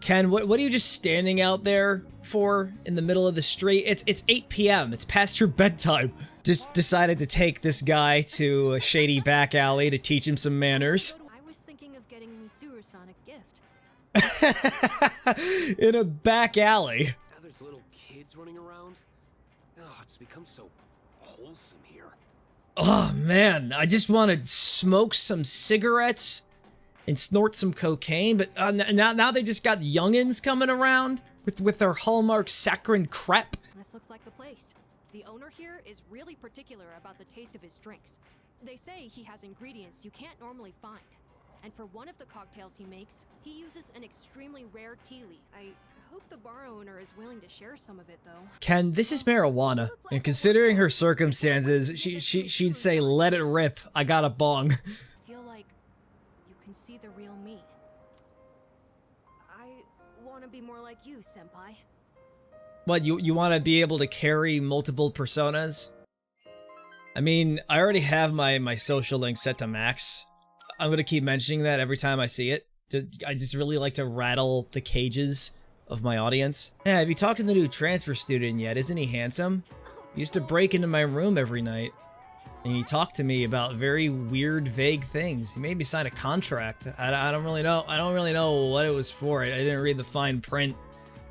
Ken, what are you just standing out there for in the middle of the street? It's 8 p.m. It's past your bedtime. Just decided to take this guy to a shady back alley to teach him some manners. I was thinking of getting Mitsuru-san a gift. In a back alley. Now there's little kids running around. Oh, it's become so wholesome here. Oh man, I just want to smoke some cigarettes and snort some cocaine, but now they just got youngins coming around with their hallmark saccharine crepe. This looks like the place. The owner here is really particular about the taste of his drinks. They say he has ingredients you can't normally find. And for one of the cocktails he makes, he uses an extremely rare tea leaf. I hope the bar owner is willing to share some of it, though. Ken, this is marijuana, and considering her circumstances, she'd say, "Let it rip. I got a bong." I feel like you can see the real me. I want to be more like you, senpai. What, you want to be able to carry multiple personas? I mean, I already have my social link set to max. I'm gonna keep mentioning that every time I see it. I just really like to rattle the cages of my audience. Yeah, have you talked to the new transfer student yet? Isn't he handsome? He used to break into my room every night, and he talked to me about very weird, vague things. He made me sign a contract. I don't really know. I don't really know what it was for. I didn't read the fine print.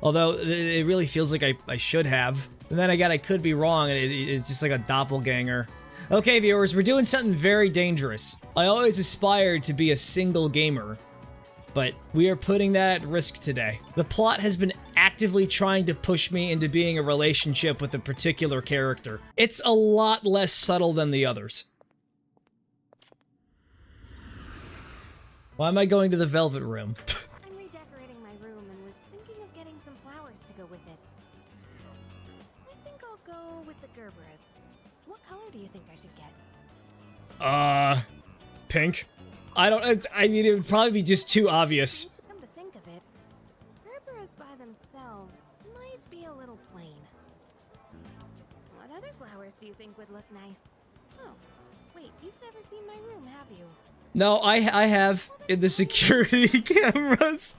Although, it really feels like I should have. And then again, I could be wrong, and it's just like a doppelganger. Okay, viewers, we're doing something very dangerous. I always aspired to be a single gamer, but we are putting that at risk today. The plot has been actively trying to push me into being a relationship with a particular character. It's a lot less subtle than the others. Why am I going to the Velvet Room? I'm redecorating my room and was thinking of getting some flowers to go with it. I think I'll go with the Gerberas. What color do you think I should get? Pink? I mean, it would probably be just too obvious. Come to think of it, Gerberas by themselves might be a little plain. What other flowers do you think would look nice? Oh, wait, you've never seen my room, have you? No, I have in the security cameras,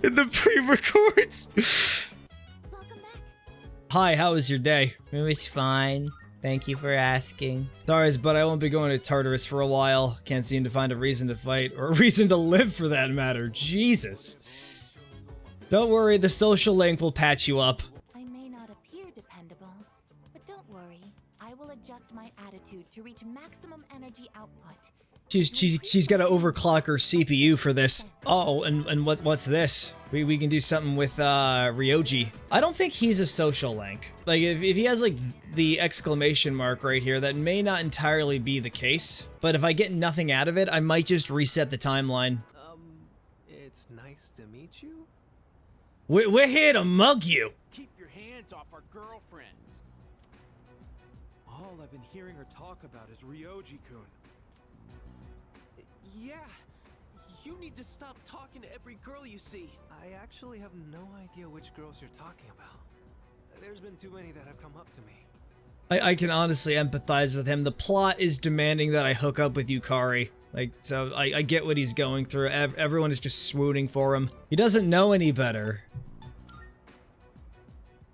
in the pre-records. Welcome back. Hi, how was your day? It was fine. Thank you for asking. Sorry, but I won't be going to Tartarus for a while. Can't seem to find a reason to fight, or a reason to live for that matter. Jesus. Don't worry, the social link will patch you up. I may not appear dependable, but don't worry. I will adjust my attitude to reach maximum energy output. She's got to overclock her CPU for this. Oh, and what's this? We can do something with Ryoji. I don't think he's a social link. Like if he has like the exclamation mark right here, that may not entirely be the case. But if I get nothing out of it, I might just reset the timeline. It's nice to meet you. We're here to mug you. Keep your hands off our girlfriends. All I've been hearing her talk about is Ryoji-kun. Yeah, you need to stop talking to every girl you see. I actually have no idea which girls you're talking about. There's been too many that have come up to me. I can honestly empathize with him. The plot is demanding that I hook up with Yukari. Like, so I get what he's going through. Everyone is just swooning for him. He doesn't know any better.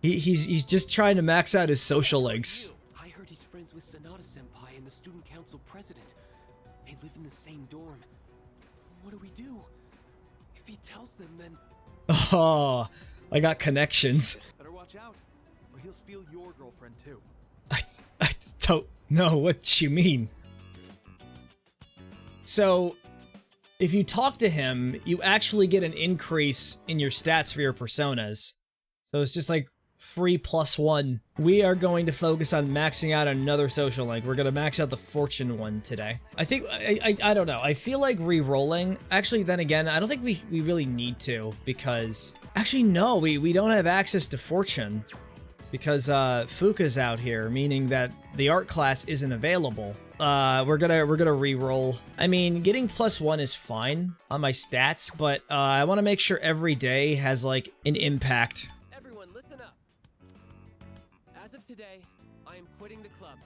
He's just trying to max out his social links. I heard he's friends with Sanada-senpai and the student council president. They live in the same dorm. What do we do? If he tells them, then... Oh, I got connections. Better watch out, or he'll steal your girlfriend too. I don't know what you mean. So, if you talk to him, you actually get an increase in your stats for your personas. So it's just like free +1. We are going to focus on maxing out another social link. We're gonna max out the fortune one today. I think, I don't know. I feel like re-rolling. Actually, then again, I don't think we really need to, because... Actually, no, we don't have access to fortune. Because Fuka's out here, meaning that the art class isn't available. We're gonna re-roll. I mean, getting +1 is fine on my stats, but I want to make sure every day has like an impact. Everyone, listen up. As of today, I am quitting the club.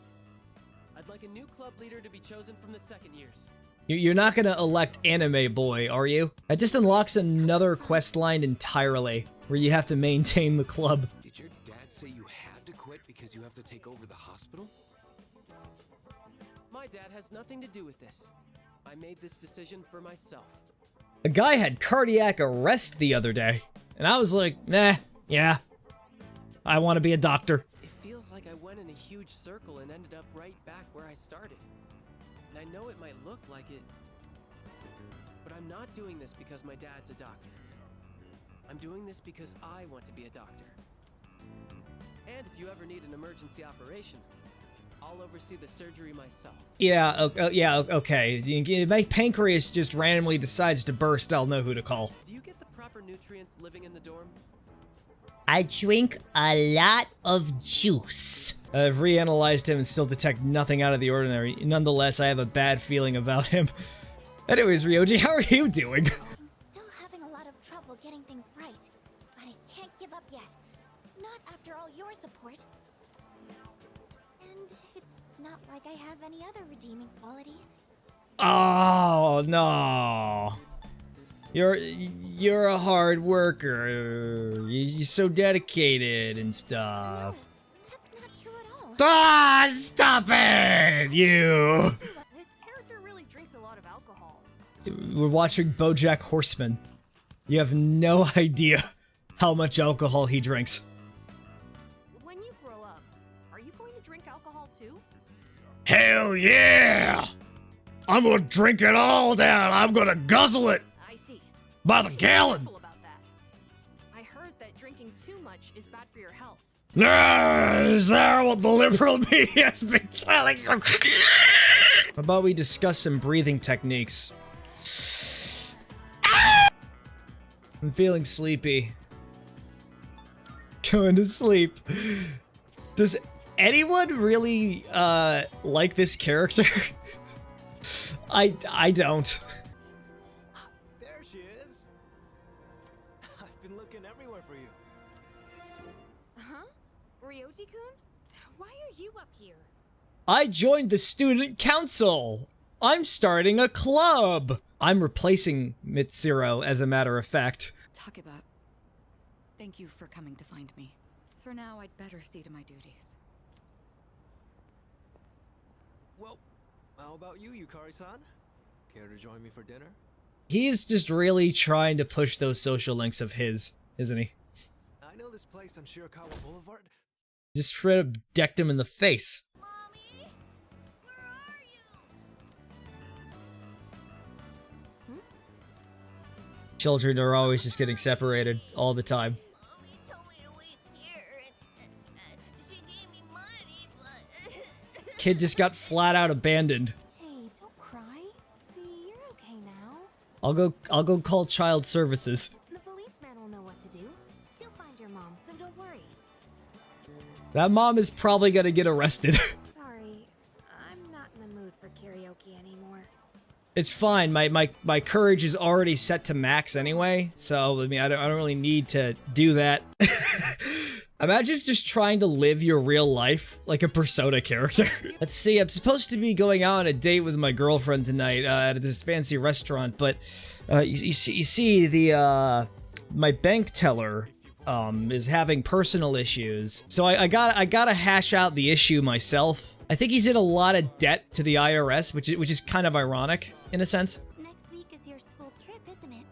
I'd like a new club leader to be chosen from the second years. You're not gonna elect Anime Boy, are you? That just unlocks another quest line entirely, where you have to maintain the club. Did your dad say you had to quit because you have to take over the hospital? My dad has nothing to do with this. I made this decision for myself. A guy had cardiac arrest the other day, and I was like, nah, yeah, I want to be a doctor. It feels like I went in a huge circle and ended up right back where I started. And I know it might look like it, but I'm not doing this because my dad's a doctor. I'm doing this because I want to be a doctor. And if you ever need an emergency operation, I'll oversee the surgery myself. Yeah, okay. If my pancreas just randomly decides to burst, I'll know who to call. Do you get the proper nutrients living in the dorm? I drink a lot of juice. I've reanalyzed him and still detect nothing out of the ordinary. Nonetheless, I have a bad feeling about him. Anyways, Ryoji, how are you doing? I'm still having a lot of trouble getting things right, but I can't give up yet. Not after all your support. And it's not like I have any other redeeming qualities. Oh, no. You're a hard worker. You're so dedicated and stuff. That's not true at all. Ah, stop it, you. This character really drinks a lot of alcohol. We're watching BoJack Horseman. You have no idea how much alcohol he drinks. When you grow up, are you going to drink alcohol too? Hell yeah! I'm gonna drink it all down. I'm gonna guzzle it I see. by the Be gallon. careful about that. I heard that drinking too much is bad for your health. Is that what the liberal media has been telling you? How about we discuss some breathing techniques? I'm feeling sleepy. Going to sleep. Does anyone really like this character? I don't. There she is. I've been looking everywhere for you. Huh? Ryoji-kun? Why are you up here? I joined the student council. I'm starting a club. I'm replacing Mitsuru, as a matter of fact. Takeba, thank you for coming to find me. For now, I'd better see to my duties. Well, how about you, Yukari-san? Care to join me for dinner? He's just really trying to push those social links of his, isn't he? I know this place on Shirakawa Boulevard. Just straight up decked him in the face. Mommy? Where are you? Children are always just getting separated all the time. Mommy told me to wait here, and she gave me money, but... Kid just got flat out abandoned. Hey, don't cry. See, you're okay now. I'll go call child services. The policeman will know what to do. He'll find your mom, so don't worry. That mom is probably gonna get arrested. Sorry, I'm not in the mood for karaoke anymore. It's fine. My courage is already set to max anyway, so I mean I don't really need to do that. Imagine just trying to live your real life like a Persona character. Let's see, I'm supposed to be going out on a date with my girlfriend tonight at this fancy restaurant, but you see the my bank teller is having personal issues, so I gotta hash out the issue myself. I think he's in a lot of debt to the IRS, which is kind of ironic in a sense. Next week is your school trip, isn't it?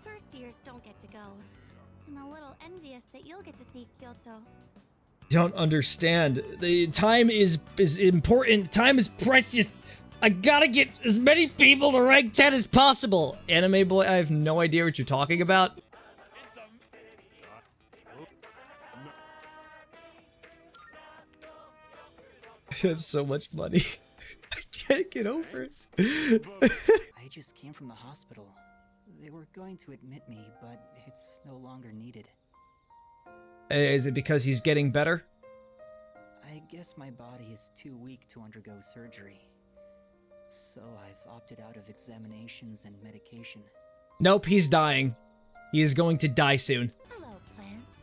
First years don't get to go. I'm a little envious that you'll get to see Kyoto. Don't understand. The time is important. Time is precious. I gotta get as many people to rank 10 as possible. Anime Boy, I have no idea what you're talking about. I have so much money. I can't get over it. I just came from the hospital. They were going to admit me, but it's no longer needed. Is it because he's getting better? I guess my body is too weak to undergo surgery. So I've opted out of examinations and medication. Nope, he's dying. He is going to die soon. Hello, plants.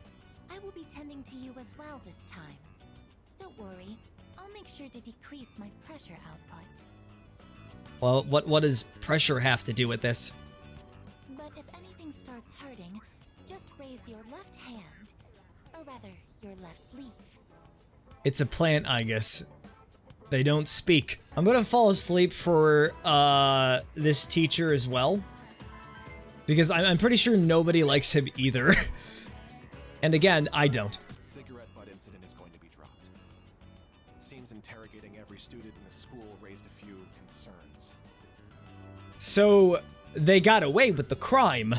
I will be tending to you as well this time. Don't worry, I'll make sure to decrease my pressure output. Well, what does pressure have to do with this? But if anything starts hurting, just raise your left hand. Or rather, your left leaf. It's a plant, I guess. They don't speak. I'm gonna fall asleep for this teacher as well, because I'm pretty sure nobody likes him either. And again, I don't. The cigarette butt incident is going to be dropped. It seems interrogating every student in the school raised a few concerns. So they got away with the crime.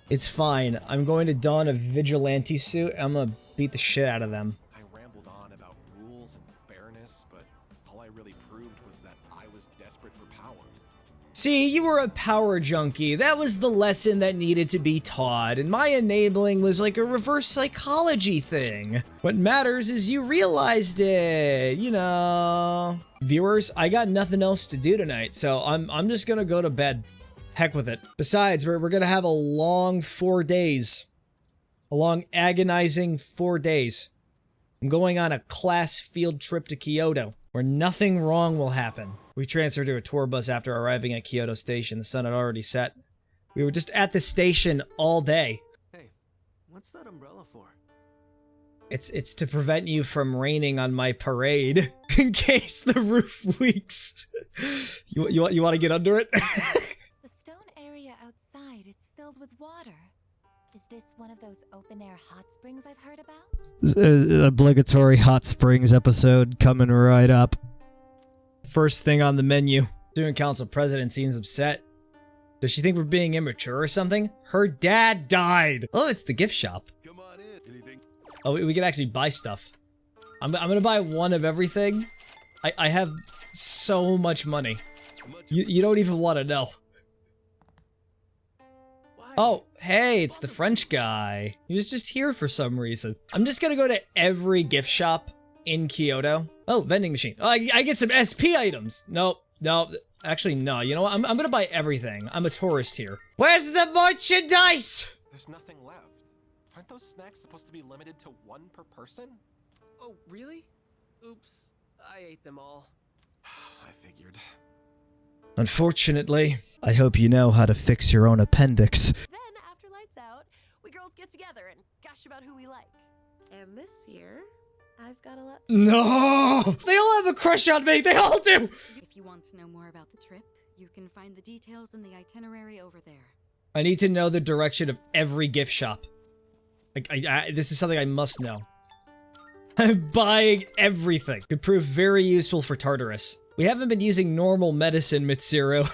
It's fine. I'm going to don a vigilante suit. And I'm gonna beat the shit out of them. I rambled on about rules and fairness, but all I really proved was that I was desperate for power. See, you were a power junkie. That was the lesson that needed to be taught, and my enabling was like a reverse psychology thing. What matters is you realized it, you know. Viewers, I got nothing else to do tonight, so I'm just gonna go to bed. Heck with it. Besides, we're gonna have a long 4 days. A long agonizing 4 days. I'm going on a class field trip to Kyoto, where nothing wrong will happen. We transferred to a tour bus after arriving at Kyoto Station. The sun had already set. We were just at the station all day. Hey, what's that umbrella for? It's to prevent you from raining on my parade, in case the roof leaks. You want to get under it? The stone area outside is filled with water. Is this one of those open-air hot springs I've heard about? Obligatory hot springs episode coming right up. First thing on the menu. Student council president seems upset. Does she think we're being immature or something? Her dad died. Oh, it's the gift shop. Come on in. Anything? Oh, we can actually buy stuff. I'm gonna buy one of everything. I have so much money. You don't even want to know. Oh, hey, it's the French guy. He was just here for some reason. I'm just gonna go to every gift shop in Kyoto. Oh, vending machine. Oh, I get some SP items. No, actually, no. You know what? I'm gonna buy everything. I'm a tourist here. Where's the merchandise? There's nothing left. Aren't those snacks supposed to be limited to one per person? Oh, really? Oops. I ate them all. I figured. Unfortunately, I hope you know how to fix your own appendix. Then, after lights out, we girls get together and gush about who we like. And this year, I've got a lot to No! They all have a crush on me! They all do! If you want to know more about the trip, you can find the details in the itinerary over there. I need to know the direction of every gift shop. This is something I must know. I'm buying everything. Could prove very useful for Tartarus. We haven't been using normal medicine, Mitsuru.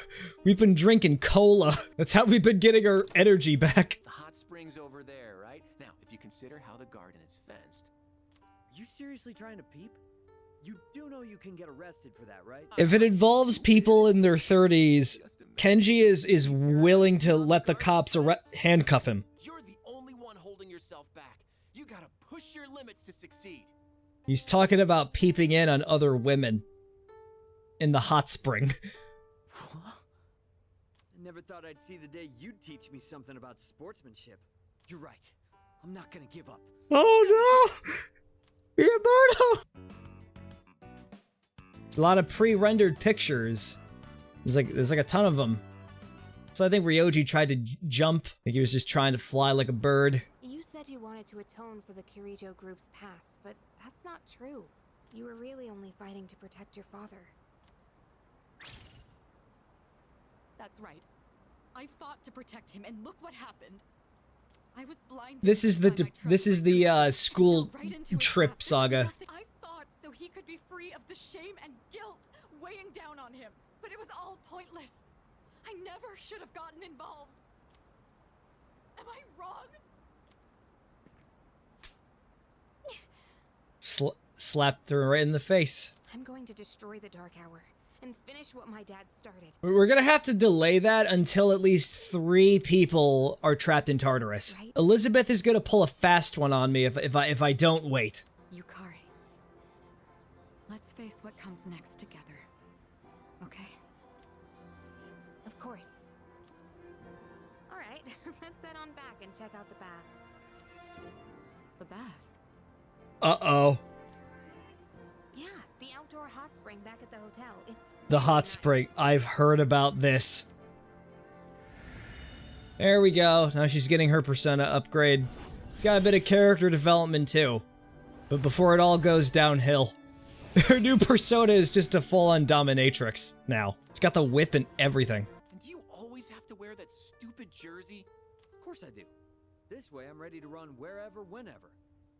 We've been drinking cola. That's how we've been getting our energy back. The hot spring's over there, right? Now, if you consider how the garden is fenced. You seriously trying to peep? You do know you can get arrested for that, right? If it involves people in their 30s, Kenji is willing to let the cops handcuff him. You're the only one holding yourself back. You gotta push your limits to succeed. He's talking about peeping in on other women in the hot spring. I never thought I'd see the day you'd teach me something about sportsmanship. You're right. I'm not gonna give up. Oh no! Miyamoto! A lot of pre-rendered pictures. There's like a ton of them. So I think Ryoji tried to jump. I think he was just trying to fly like a bird. You said you wanted to atone for the Kirijo group's past, but that's not true. You were really only fighting to protect your father. That's right. I fought to protect him, and look what happened. I was blind. This is the school trip saga. I fought so he could be free of the shame and guilt weighing down on him, but it was all pointless. I never should have gotten involved. Am I wrong? Slapped her right in the face. I'm going to destroy the Dark Hour and finish what my dad started. We're gonna have to delay that until at least 3 people are trapped in Tartarus. Right. Elizabeth is gonna pull a fast one on me if I don't wait. Yukari, let's face what comes next together. Okay? Of course. All right, let's head on back and check out the bath. The bath? Uh-oh. Yeah, the outdoor hot springs. spring back at the hotel. It's The hot spring. I've heard about this. There we go. Now she's getting her persona upgrade. Got a bit of character development too. But before it all goes downhill, her new persona is just a full-on dominatrix now. It's got the whip and everything. And do you always have to wear that stupid jersey? Of course I do. This way I'm ready to run wherever, whenever.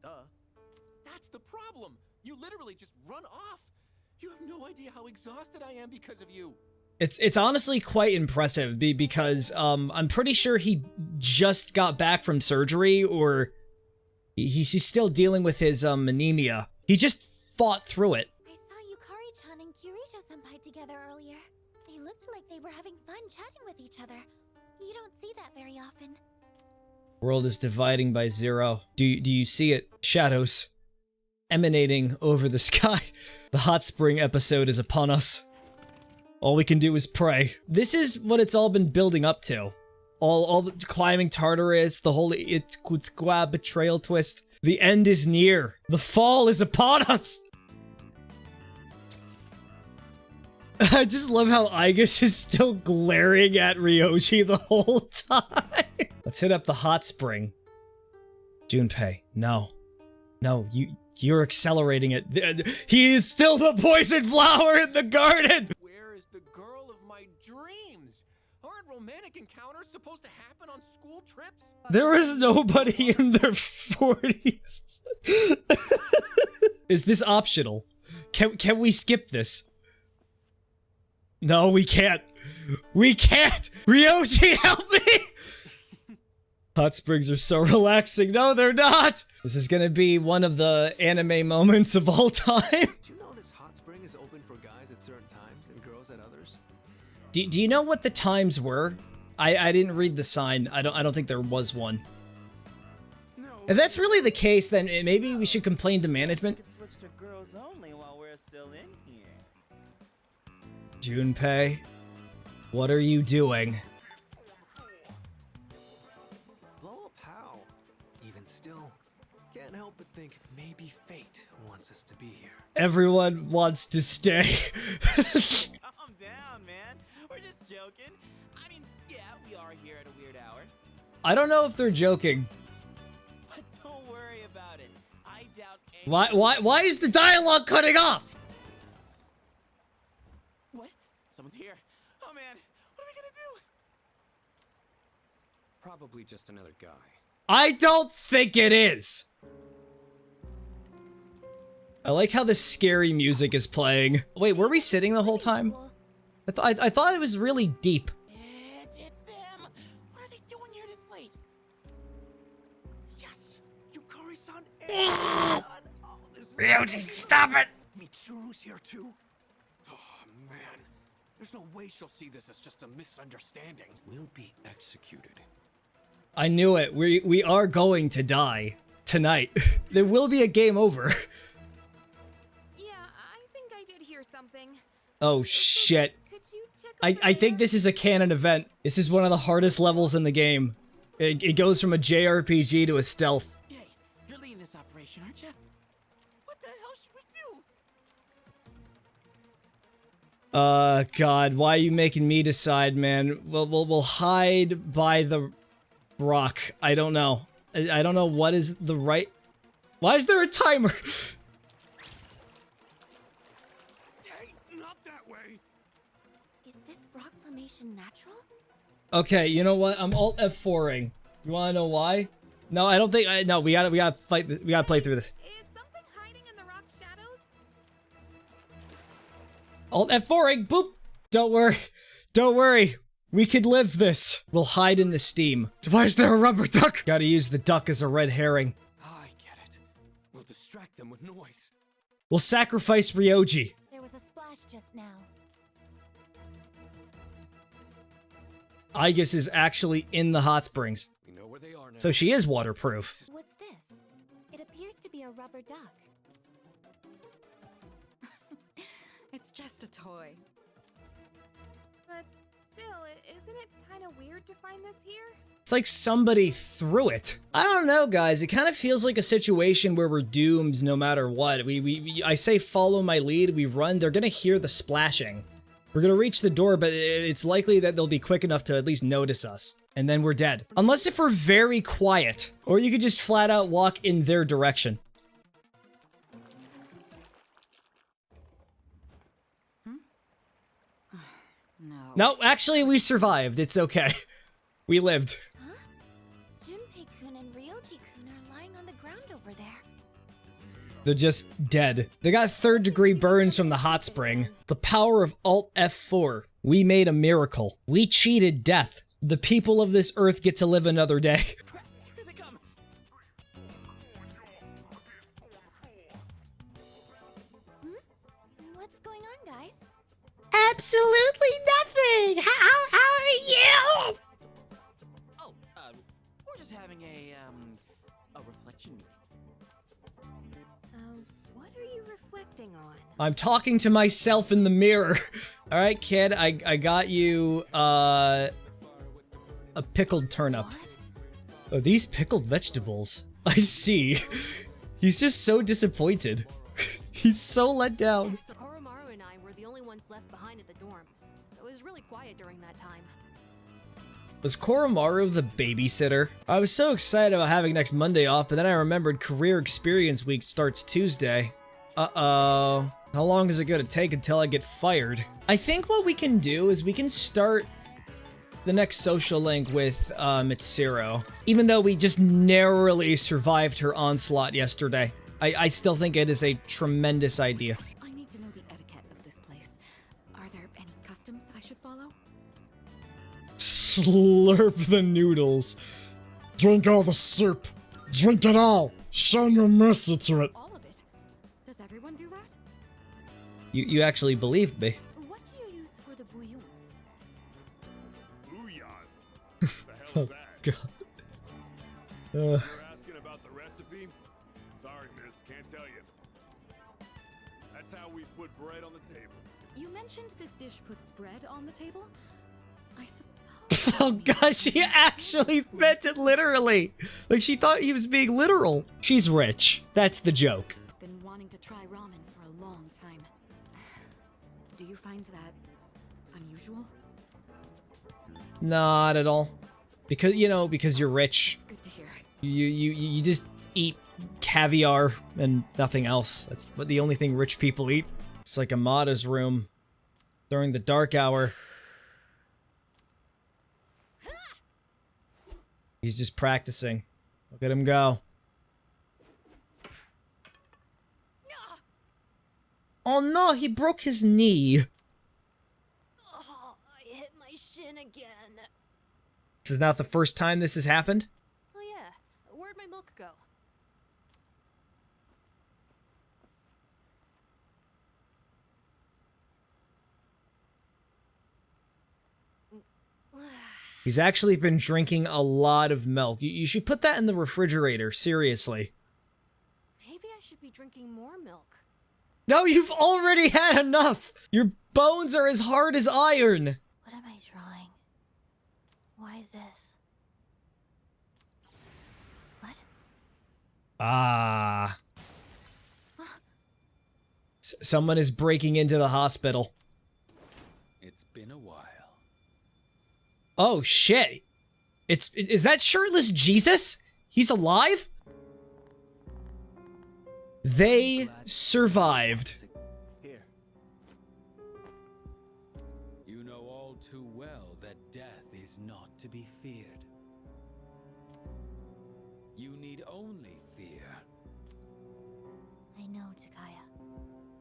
Duh. That's the problem. You literally just run off. You have no idea how exhausted I am because of you. It's honestly quite impressive because I'm pretty sure he just got back from surgery, or he's still dealing with his anemia. He just fought through it. I saw Yukari-chan and Kirijo-senpai together earlier. They looked like they were having fun chatting with each other. You don't see that very often. World is dividing by 0. Do you see it? Shadows emanating over the sky. The hot spring episode is upon us. All we can do is pray. This is what it's all been building up to. All the climbing Tartarus, the whole Itskwa betrayal twist. The end is near. The fall is upon us. I just love how Aigis is still glaring at Ryoji the whole time. Let's hit up the hot spring. Junpei, no. No, you're accelerating it. He is still the poison flower in the garden! Where is the girl of my dreams? Aren't romantic encounters supposed to happen on school trips? There is nobody in their 40s. Is this optional? Can we skip this? No, we can't. We can't! Ryoji, help me! Hot springs are so relaxing. No, they're not! This is gonna be one of the anime moments of all time. Did you know this hot spring is open for guys at certain times and girls at others? Do you know what the times were? I didn't read the sign. I don't think there was one. No. If that's really the case, then maybe we should complain to management. Switch to girls only while we're still in here. Junpei, what are you doing? Blow up how? Even still, can't help but think maybe fate wants us to be here. Everyone wants to stay. Calm down, man. We're just joking. I mean, yeah, we are here at a weird hour. I don't know if they're joking. But don't worry about it. I doubt Why is the dialogue cutting off? What? Someone's here. Oh man, what are we gonna do? Probably just another guy. I don't think it is. I like how the scary music is playing. Wait, were we sitting the whole time? I thought it was really deep. It's them. What are they doing here this late? Yes, Yukari-san. Ryoji, stop it! Mitsuru's here too? Oh man, there's no way she'll see this as just a misunderstanding. We'll be executed. I knew it. We are going to die tonight. There will be a game over. Yeah, I think I did hear something. Oh shit. Could you check I think this is a canon event. This is one of the hardest levels in the game. It goes from a JRPG to a stealth. Hey, you're leading this operation, aren't you? What the hell should we do? God, why are you making me decide, man? We'll hide by the rock. I don't know. I don't know what is the right... Why is there a timer? Hey, not that way. Is this rock formation natural? Okay, you know what? I'm alt F4ing. You wanna know why? No, I don't think... no, we gotta fight... We gotta play through this. Is something hiding in the rock shadows? Alt F4ing. Boop. Don't worry. Don't worry. We could live this. We'll hide in the steam. Why is there a rubber duck? Gotta use the duck as a red herring. I get it. We'll distract them with noise. We'll sacrifice Ryoji. There was a splash just now. Aigis is actually in the hot springs. We know where they are now. So she is waterproof. What's this? It appears to be a rubber duck. It's just a toy. But Still, isn't it kind of weird to find this here? It's like somebody threw it. I don't know, guys. It kind of feels like a situation where we're doomed no matter what. I say follow my lead. We run. They're gonna hear the splashing. We're gonna reach the door, but it's likely that they'll be quick enough to at least notice us. And then we're dead. Unless if we're very quiet. Or you could just flat out walk in their direction. No, actually we survived. It's okay. We lived. Huh? Junpei-kun and Ryoji-kun are lying on the ground over there. They're just dead. They got 3rd-degree burns from the hot spring. The power of Alt F4. We made a miracle. We cheated death. The people of this earth get to live another day. Here they come. What's going on, guys? Absolutely nothing. How are you? Oh, we're just having a reflection meeting. What are you reflecting on? I'm talking to myself in the mirror. All right, kid, I got you a pickled turnip. Oh, these pickled vegetables. I see. He's just so disappointed. He's so let down. Koromaru and I were the only ones left behind at the dorm, so it was really quiet during that time. Was Koromaru the babysitter? I was so excited about having next Monday off, but then I remembered Career Experience Week starts Tuesday. Uh-oh. How long is it gonna take until I get fired? I think what we can do is we can start the next social link with Mitsuru. Even though we just narrowly survived her onslaught yesterday. I still think it is a tremendous idea. I need to know the etiquette of this place. Are there any customs I should follow? Slurp the noodles. Drink all the soup. Drink it all. Show no mercy to it. All of it? Does everyone do that? You actually believed me. What do you use for the bouillon? Oh, God. You're asking about the recipe? Sorry, miss, can't tell you. That's how we put bread on the table. You mentioned this dish puts bread on the table? I suppose. Oh gosh, she actually meant it literally. Like she thought he was being literal. She's rich. That's the joke. I've been wanting to try ramen for a long time. Do you find that unusual? Not at all. Because, you know, because you're rich. Good to hear. You just eat caviar and nothing else. That's the only thing rich people eat. It's like Amada's room during the dark hour. He's just practicing. Look at him go. Oh no, he broke his knee. Oh, I hit my shin again. This is not the first time this has happened. Oh yeah, where'd my milk go? He's actually been drinking a lot of milk. You should put that in the refrigerator, seriously. Maybe I should be drinking more milk. No, you've already had enough! Your bones are as hard as iron! What am I drawing? Why this? What? Ah. Someone is breaking into the hospital. It's been a while. Oh shit. Is that shirtless Jesus? He's alive? They survived. Here. You know all too well that death is not to be feared. You need only fear. I know, Takaya.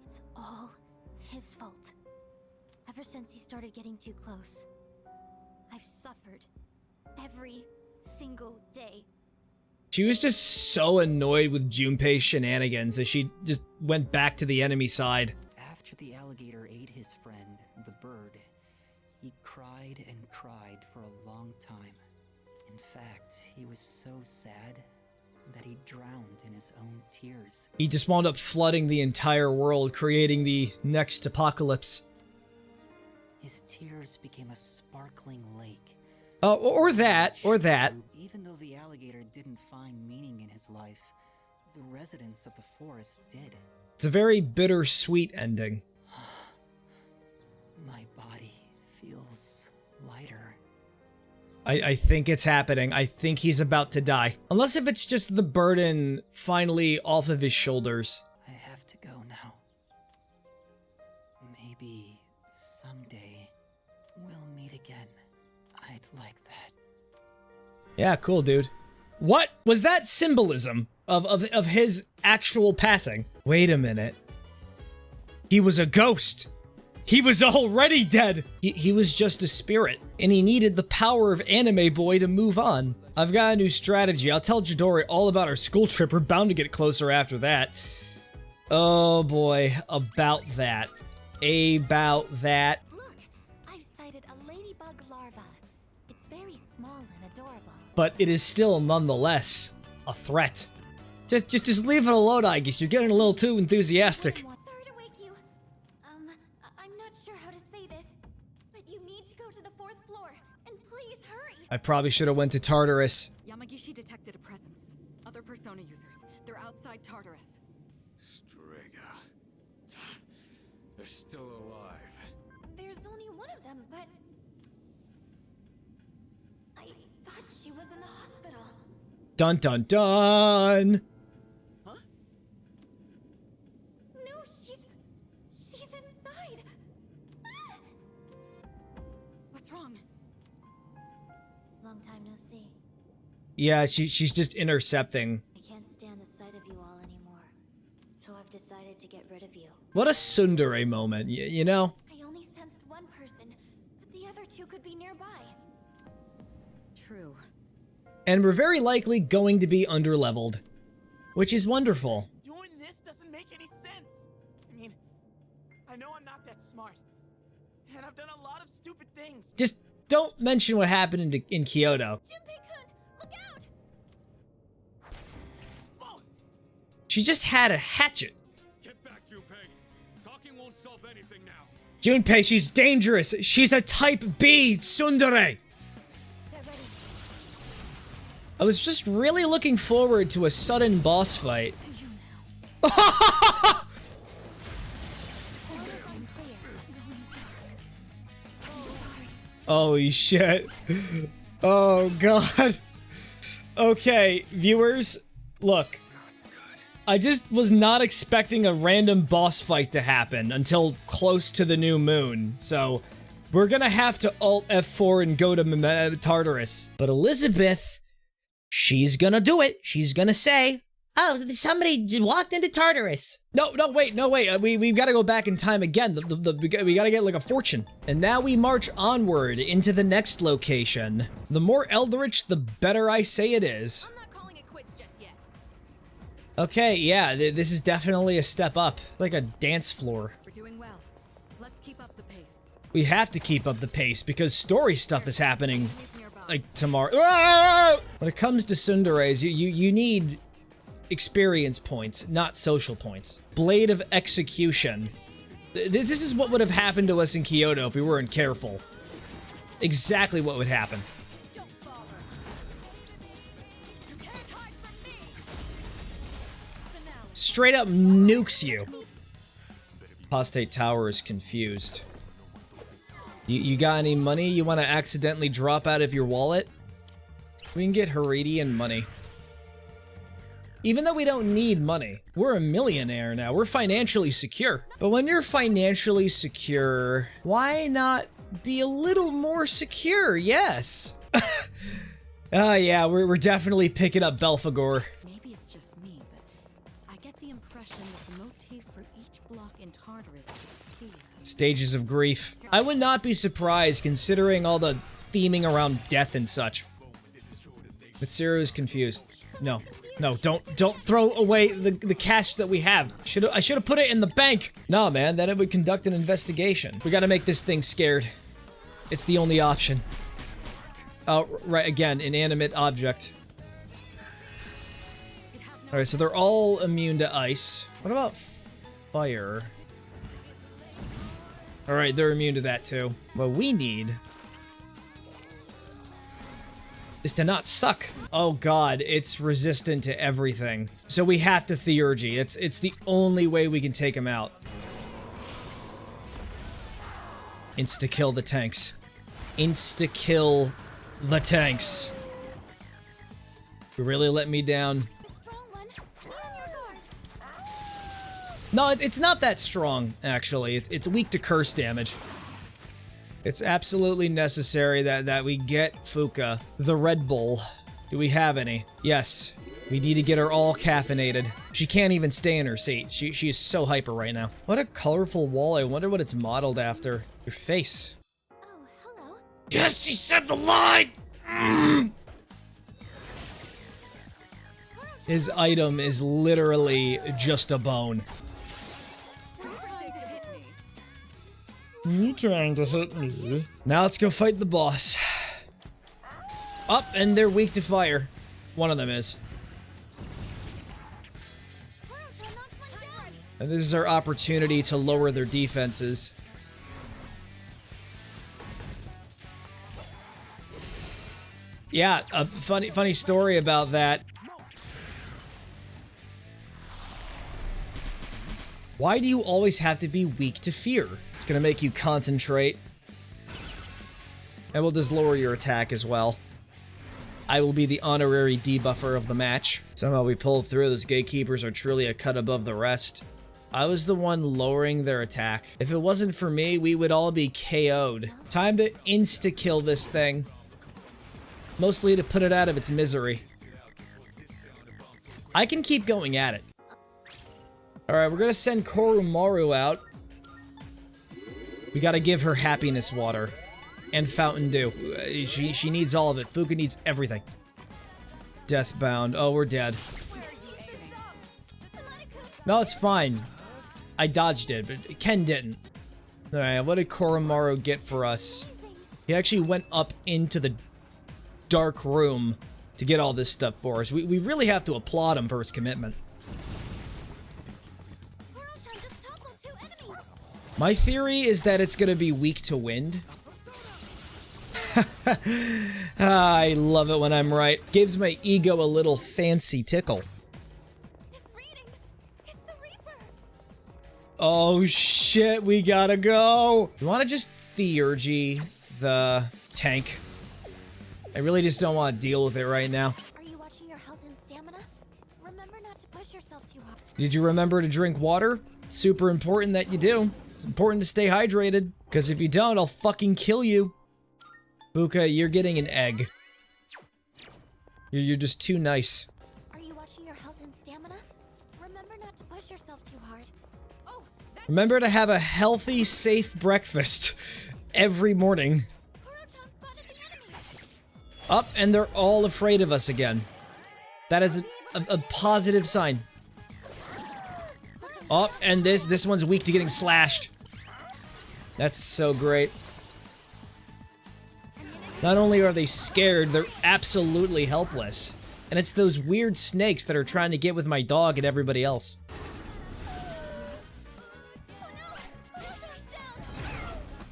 It's all his fault. Ever since he started getting too close, I've suffered every single day. She was just so annoyed with Junpei's shenanigans that she just went back to the enemy side. After the alligator ate his friend, the bird, he cried and cried for a long time. In fact, he was so sad that he drowned in his own tears. He just wound up flooding the entire world, creating the next apocalypse. His tears became a sparkling lake. Or that. Even though the alligator didn't find meaning in his life, the residents of the forest did. It's a very bittersweet ending. My body feels lighter. I think it's happening. I think he's about to die. Unless if it's just the burden finally off of his shoulders. I have to go now. Maybe someday we'll meet again. I'd like that. Yeah, cool, dude. What was that symbolism of his actual passing? Wait a minute. He was a ghost. He was already dead. He was just a spirit, and he needed the power of Anime Boy to move on. I've got a new strategy. I'll tell Chidori all about our school trip. We're bound to get closer after that. Oh boy, about that. About that. Look, I've sighted a ladybug larva. It's very small and adorable. But it is still nonetheless a threat. Just leave it alone, I guess. You're getting a little too enthusiastic. Sorry to wake you. I'm not sure how to say this, but you need to go to the 4th floor, and please hurry. I probably should have went to Tartarus. Yamagishi detected a presence. Other Persona users. They're outside Tartarus. Strega. They're still alive. There's only one of them, but I thought she was in the hospital. Dun dun dun! No, she's inside. What's wrong? Long time no see. Yeah, she's just intercepting. I can't stand the sight of you all anymore, so I've decided to get rid of you. What a tsundere moment, you know? I only sensed one person, but the other 2 could be nearby. True. And we're very likely going to be underleveled, which is wonderful. Doing this doesn't make any sense. I mean, I know I'm not that smart, and I've done a lot of stupid things. Just don't mention what happened in Kyoto. Junpei-kun, look out! Whoa. She just had a hatchet. Get back, Junpei. Talking won't solve anything now. Junpei, she's dangerous. She's a type B tsundere. I was just really looking forward to a sudden boss fight. Holy shit. Oh god. Okay, viewers, look. I just was not expecting a random boss fight to happen until close to the new moon, so we're gonna have to Alt F4 and go to Tartarus. But Elizabeth, she's gonna do it. She's gonna say, oh, somebody walked into Tartarus. No, wait. We've got to go back in time again. We got to get like a fortune. And now we march onward into the next location. The more Eldritch, the better I say it is. I'm not calling it quits just yet. Okay, yeah, this is definitely a step up. Like a dance floor. We're doing well. Let's keep up the pace. We have to keep up the pace because story stuff is happening like tomorrow. Ah! When it comes to tsunderes, you need experience points, not social points. Blade of Execution. This is what would have happened to us in Kyoto if we weren't careful. Exactly what would happen. Straight up nukes you. Apostate Tower is confused. You got any money you want to accidentally drop out of your wallet? We can get Heridian money. Even though we don't need money, we're a millionaire now. We're financially secure. But when you're financially secure, why not be a little more secure? Yes. Oh yeah, we're definitely picking up Belphegor. Maybe it's just me, but I get the impression that the motif for each block in Tartarus is fear. Stages of grief. I would not be surprised considering all the theming around death and such. Mitsuru is confused. No, don't throw away the cash that we have. I should have put it in the bank. Nah, man, then it would conduct an investigation. We gotta make this thing scared. It's the only option. Oh, right, again, inanimate object. Alright, so they're all immune to ice. What about fire? Alright, they're immune to that too. What we need is to not suck. Oh god, it's resistant to everything. So we have to Theurgy. It's the only way we can take him out. Insta-kill the tanks. Insta-kill the tanks. You really let me down. No, it's not that strong, actually. It's weak to curse damage. It's absolutely necessary that we get Fuka the Red Bull. Do we have any? Yes. We need to get her all caffeinated. She can't even stay in her seat. She is so hyper right now. What a colorful wall. I wonder what it's modeled after. Your face. Oh, hello. Yes, she said the line! His item is literally just a bone. You trying to hit me? Now let's go fight the boss. Up, and they're weak to fire. One of them is. And this is our opportunity to lower their defenses. Yeah, a funny story about that. Why do you always have to be weak to fear? It's gonna make you concentrate. And will just lower your attack as well. I will be the honorary debuffer of the match. Somehow we pulled through. Those gatekeepers are truly a cut above the rest. I was the one lowering their attack. If it wasn't for me, we would all be KO'd. Time to insta-kill this thing. Mostly to put it out of its misery. I can keep going at it. Alright, we're gonna send Koromaru out. We gotta give her happiness water. And Fountain Dew. She needs all of it. Fuka needs everything. Deathbound. Oh, we're dead. No, it's fine. I dodged it, but Ken didn't. Alright, what did Koromaru get for us? He actually went up into the dark room to get all this stuff for us. We really have to applaud him for his commitment. My theory is that it's gonna be weak to wind. I love it when I'm right. Gives my ego a little fancy tickle. Oh shit, we gotta go. You wanna just Theurgy the tank? I really just don't want to deal with it right now. Are you watching your health and stamina? Remember not to push yourself too hard. Did you remember to drink water? Super important that you do. It's important to stay hydrated, because if you don't, I'll fucking kill you. Fuka, you're getting an egg. You're just too nice. Are you watching your health and stamina? Remember not to push yourself too hard. Oh, Remember to have a healthy, safe breakfast every morning. Up, and they're all afraid of us again. That is a positive sign. Up, and this one's weak to getting slashed. That's so great. Not only are they scared, they're absolutely helpless. And it's those weird snakes that are trying to get with my dog and everybody else.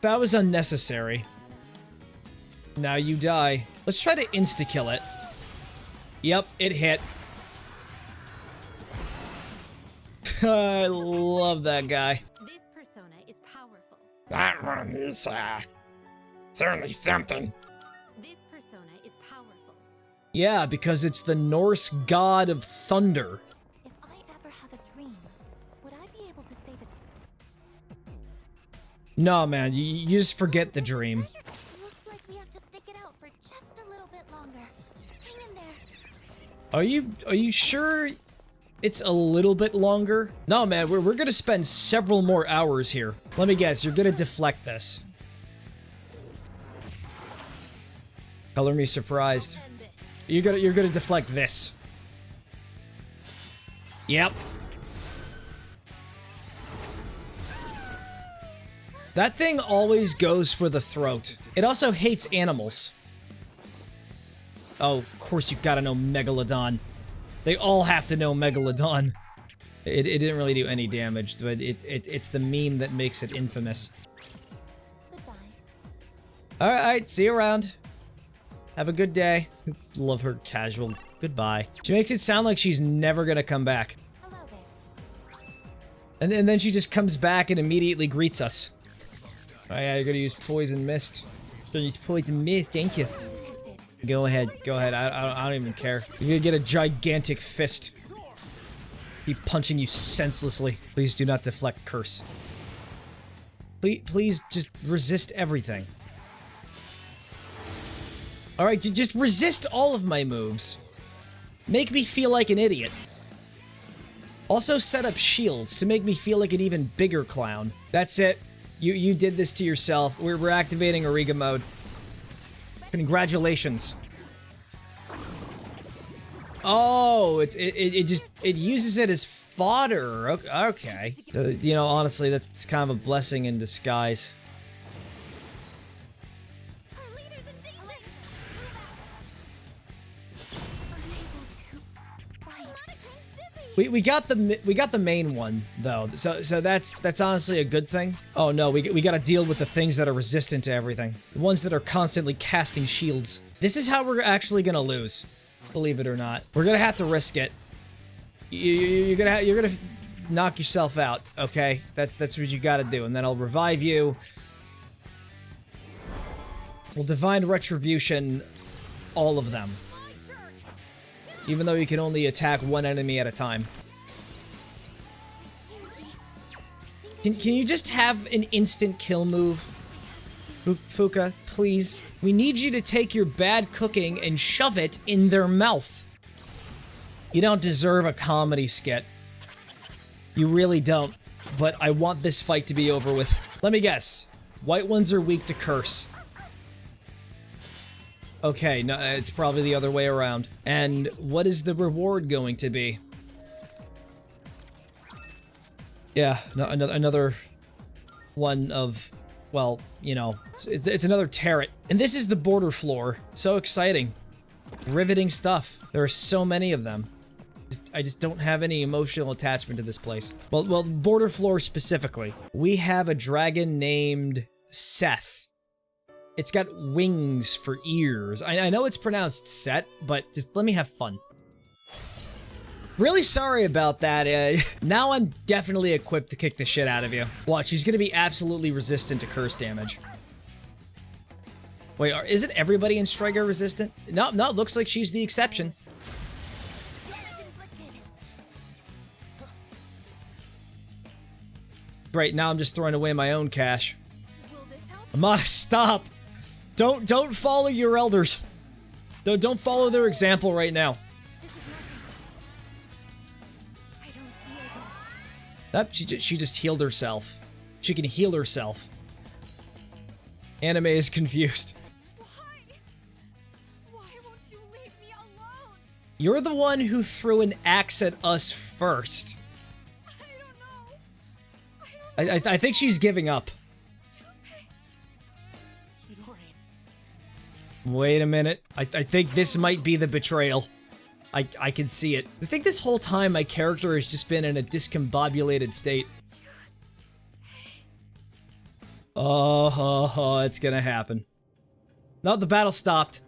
That was unnecessary. Now you die. Let's try to insta-kill it. Yep, it hit. I love that guy. This persona is powerful. That one is, certainly something. This persona is powerful. Yeah, because it's the Norse god of thunder. If I ever have a dream, would I be able to save its... No, man, you just forget the dream. Looks like we have to stick it out for just a little bit longer. Hang in there. Are you sure it's a little bit longer? No, man, we're gonna spend several more hours here. Let me guess, you're gonna deflect this. Color me surprised. You're gonna deflect this. Yep. That thing always goes for the throat. It also hates animals. Oh, of course you gotta know Megalodon. They all have to know Megalodon. It didn't really do any damage, but it's the meme that makes it infamous. Alright, see you around. Have a good day. Love her casual goodbye. She makes it sound like she's never gonna come back. And then she just comes back and immediately greets us. Oh yeah, you're gonna use poison mist. You're gonna use poison mist, ain't you? Go ahead, go ahead. I don't even care. You're gonna get a gigantic fist. Keep punching you senselessly. Please do not deflect curse. Please just resist everything. Alright, just resist all of my moves. Make me feel like an idiot. Also set up shields to make me feel like an even bigger clown. That's it. You did this to yourself. We're activating Ariga mode. Congratulations. Oh, it uses it as fodder. Okay. You know, honestly, that's kind of a blessing in disguise. We got the main one though, so that's honestly a good thing. Oh no, we got to deal with the things that are resistant to everything, the ones that are constantly casting shields. This is how we're actually gonna lose, believe it or not. We're gonna have to risk it. You're gonna knock yourself out, okay? That's what you got to do, and then I'll revive you. We'll divine retribution all of them. Even though you can only attack one enemy at a time. Can you just have an instant kill move? Fuka, please. We need you to take your bad cooking and shove it in their mouth. You don't deserve a comedy skit. You really don't. But I want this fight to be over with. Let me guess. White ones are weak to curse. Okay, no, it's probably the other way around. And what is the reward going to be? Yeah, no, another one of, well, you know, it's another turret. And this is the border floor. So exciting. Riveting stuff. There are so many of them. I just don't have any emotional attachment to this place. Well, border floor specifically. We have a dragon named Seth. It's got wings for ears. I know it's pronounced Set, but just let me have fun. Really sorry about that. Now I'm definitely equipped to kick the shit out of you. Watch, he's gonna be absolutely resistant to curse damage. Wait, isn't everybody in Striga resistant? No, it looks like she's the exception. Great, now I'm just throwing away my own cash. Amada, stop! Don't follow your elders. Don't follow their example right now. That she just healed herself. She can heal herself. Anime is confused. Why won't you leave me alone? You're the one who threw an axe at us first. I think she's giving up. Wait a minute. I think this might be the betrayal. I can see it. I think this whole time my character has just been in a discombobulated state. Oh, it's gonna happen. No, the battle stopped.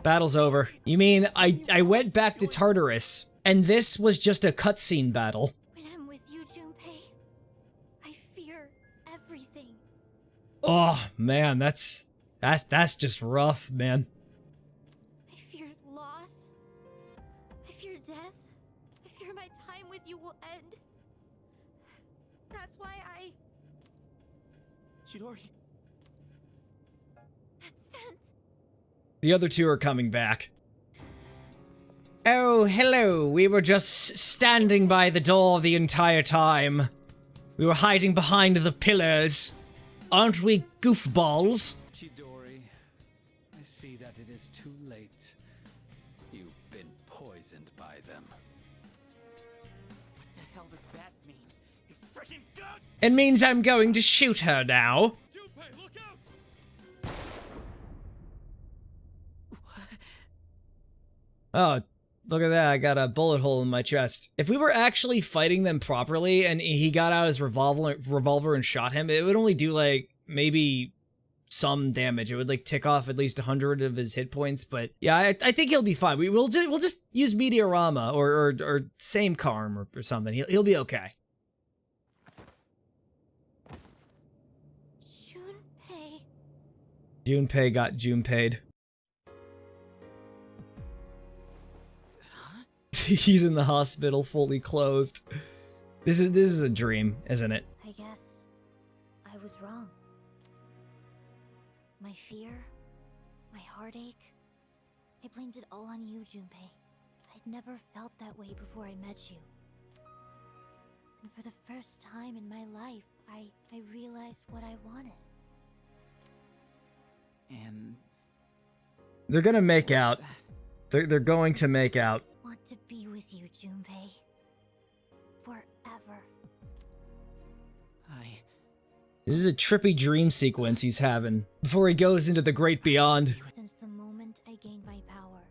Battle's over. You mean I went back to Tartarus, and this was just a cutscene battle? When I'm with you, Junpei, I fear everything. Oh, man, that's just rough, man. I fear loss. I fear death. I fear my time with you will end. That's why I... Chidori. That sense. The other two are coming back. Oh, hello. We were just standing by the door the entire time. We were hiding behind the pillars. Aren't we goofballs? Chidori, I see that it is too late. You've been poisoned by them. What the hell does that mean? You freaking ghost! It means I'm going to shoot her now. Junpei, look out! Oh, look at that. I got a bullet hole in my chest. If we were actually fighting them properly and he got out his revolver and shot him, it would only do like maybe some damage. It would like tick off at least 100 of his hit points, but yeah, I think he'll be fine. We'll just use Meteorama or same Karm or something. He'll be okay. Junpei got Junpaid. He's in the hospital, fully clothed. This is a dream, isn't it? I guess I was wrong. My fear, my heartache, I blamed it all on you, Junpei. I'd never felt that way before I met you. And for the first time in my life, I realized what I wanted. And they're gonna make out. They're going to make out. Want to be with you, Junpei. Forever. This is a trippy dream sequence he's having before he goes into the great beyond. Since the moment I gained my power,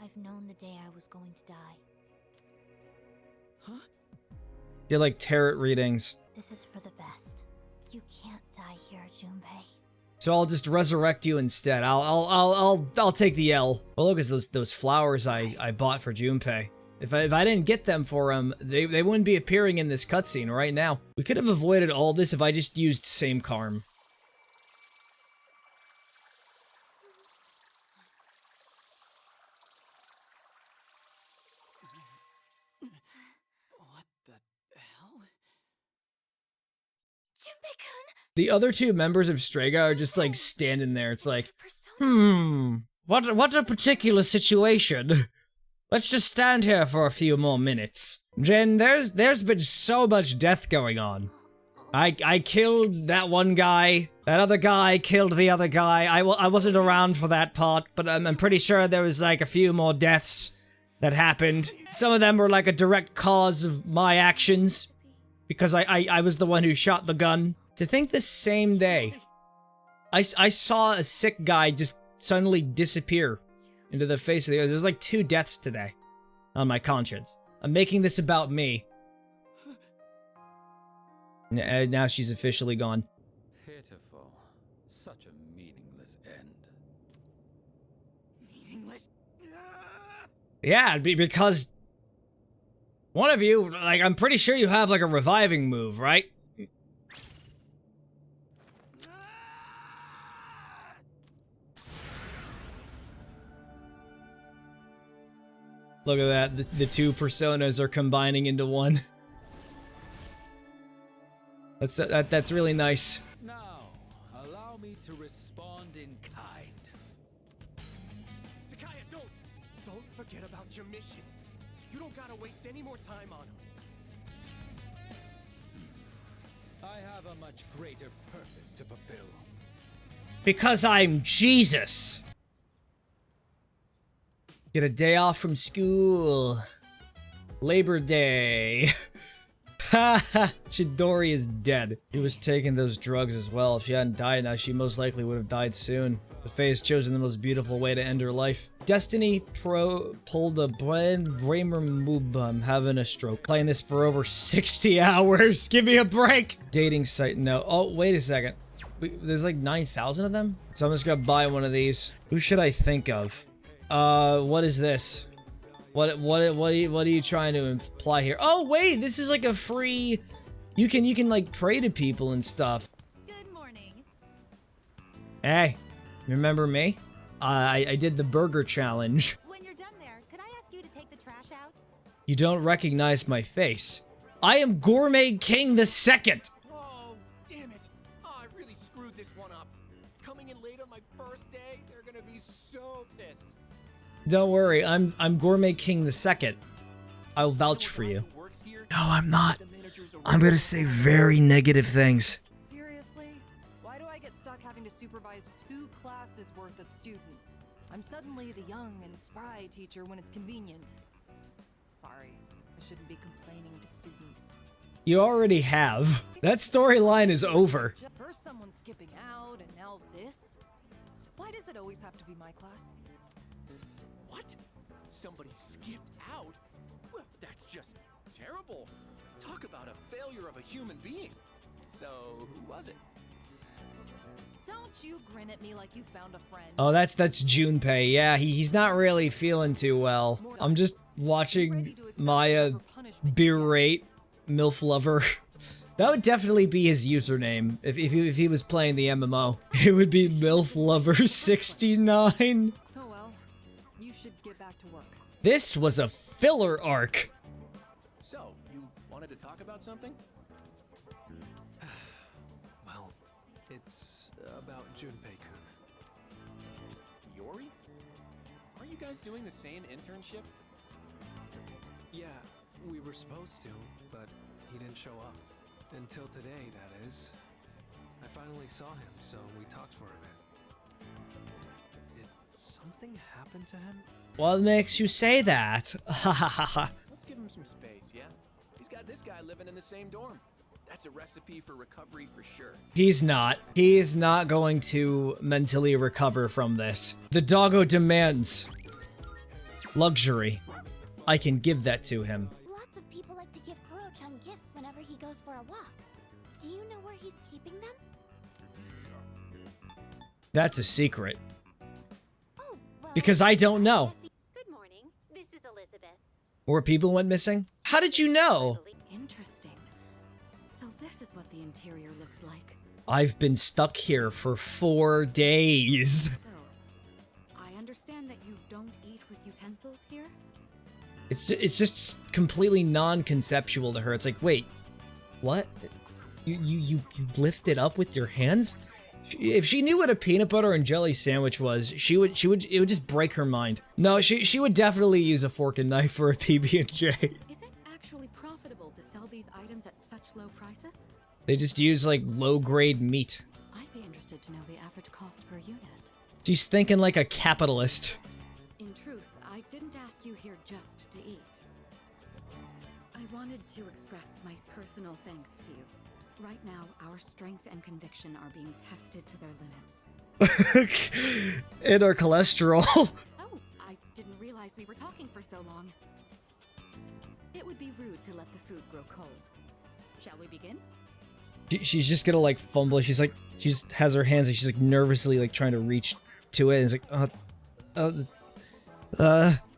I've known the day I was going to die. They're like tarot readings. This is for the best. You can't die here, Junpei. So I'll just resurrect you instead. I'll take the L. Well, look at those flowers I bought for Junpei. If I didn't get them for him, they wouldn't be appearing in this cutscene right now. We could have avoided all this if I just used same Karm. what the hell? The other two members of Strega are just like standing there. It's like, what a particular situation. Let's just stand here for a few more minutes. Jen, there's been so much death going on. I killed that one guy. That other guy killed the other guy. I wasn't around for that part, but I'm pretty sure there was like a few more deaths that happened. Some of them were like a direct cause of my actions, because I was the one who shot the gun. To think the same day, I saw a sick guy just suddenly disappear into the face of the earth. There's like 2 deaths today on my conscience. I'm making this about me. Now she's officially gone. Pitiful. Such a meaningless end. Meaningless? Yeah, because one of you, like, I'm pretty sure you have like a reviving move, right? Look at that, the 2 personas are combining into one. That's really nice. Now, allow me to respond in kind. Takaya, don't forget about your mission. You don't gotta waste any more time on him. I have a much greater purpose to fulfill. Because I'm Jesus. Get a day off from school. Labor Day. Haha, Chidori is dead. She was taking those drugs as well. If she hadn't died now, she most likely would have died soon. The Fae has chosen the most beautiful way to end her life. Destiny pulled a brainer move. I'm having a stroke. Playing this for over 60 hours. Give me a break. Dating site, no. Oh, wait a second. There's like 9,000 of them? So I'm just gonna buy one of these. Who should I think of? What is this? What are you trying to imply here? Oh wait, this is like a free. You can like pray to people and stuff. Good morning. Hey, remember me? I did the burger challenge. When you're done there, could I ask you to take the trash out? You don't recognize my face. I am Gourmet King the Second. Oh, damn it. Oh, I really screwed this one up. Coming in late on my first day, they're gonna be so pissed. Don't worry, I'm Gourmet King the Second. I'll vouch for you. No, I'm not. I'm gonna say very negative things. Seriously? Why do I get stuck having to supervise 2 classes worth of students? I'm suddenly the young and spry teacher when it's convenient. Sorry, I shouldn't be complaining to students. You already have. That storyline is over. First someone skipping out, and now this? Why does it always have to be my class? What? Somebody skipped out? Well, that's just terrible. Talk about a failure of a human being. So, who was it? Don't Don't you grin at me like you found a friend. Oh, that's Junpei. Yeah, he's not really feeling too well. I'm just watching Maya berate MILF Lover. That would definitely be his username if he was playing the MMO. It would be MILF Lover 69. Oh well, you should get back to work. This was a filler arc. So, you wanted to talk about something? Well, it's about Junpei-kun. Yori? Aren't you guys doing the same internship? Yeah, we were supposed to, but he didn't show up. Until today, that is. I finally saw him, so we talked for a bit. Did something happen to him? What makes you say that? Ha ha ha ha. Let's give him some space, yeah? He's got this guy living in the same dorm. That's a recipe for recovery for sure. He's not. He is not going to mentally recover from this. The doggo demands luxury. I can give that to him. Lots of people like to give Kuro-chan gifts whenever he goes for a walk. Do you know where he's keeping them? That's a secret. Because I don't know. Good morning. This is Elizabeth. More people went missing? How did you know? Interesting. So this is what the interior looks like. I've been stuck here for 4 days. I understand that you don't eat with utensils here? It's just completely non-conceptual to her. It's like, wait, what? You lift it up with your hands? If she knew what a peanut butter and jelly sandwich was, it would just break her mind. No, she would definitely use a fork and knife for a PB&J. Is it actually profitable to sell these items at such low prices? They just use like low-grade meat. I'd be interested to know the average cost per unit. She's thinking like a capitalist. In truth, I didn't ask you here just to eat. I wanted to express my personal thanks to you. Right now, our strength and conviction are being tested to their limits. And our cholesterol. Oh, I didn't realize we were talking for so long. It would be rude to let the food grow cold. Shall we begin? She's just gonna like fumble. She's like, she just has her hands and she's like nervously like trying to reach to it. And it's like,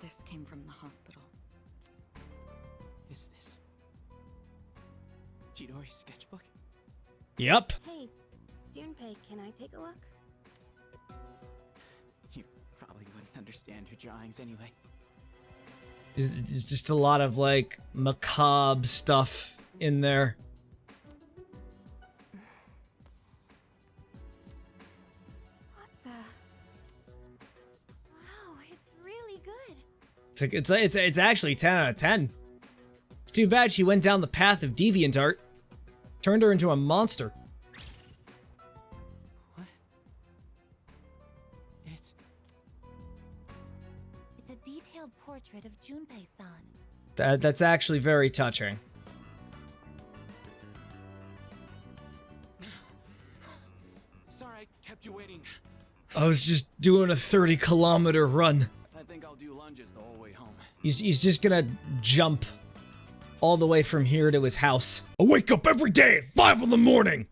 This came from the hospital. Is this Chidori's sketchbook? Yep. Hey, Junpei, can I take a look? You probably wouldn't understand her drawings anyway. It's just a lot of like macabre stuff in there. What the? Wow, it's really good. It's actually 10 out of 10. It's too bad she went down the path of DeviantArt. Turned her into a monster. What? It's a detailed portrait of Junpei-san. That's actually very touching. Sorry, I kept you waiting. I was just doing a 30-kilometer run. I think I'll do lunges the whole way home. He's just gonna jump all the way from here to his house. I wake up every day at 5 in the morning.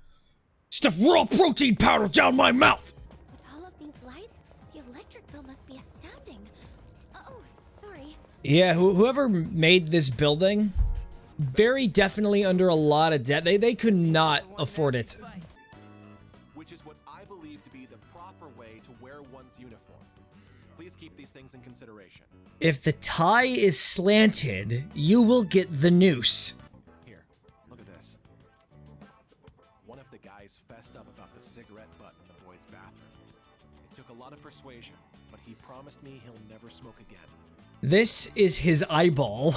Stuff raw protein powder down my mouth. With all of these lights, the electric bill must be astounding. Oh, sorry. Yeah, whoever made this building, very definitely under a lot of debt. They could not afford it. Which is what I believe to be the proper way to wear one's uniform. Please keep these things in consideration. If the tie is slanted, you will get the noose. Here, look at this. One of the guys fessed up about the cigarette butt in the boys' bathroom. It took a lot of persuasion, but he promised me he'll never smoke again. This is his eyeball.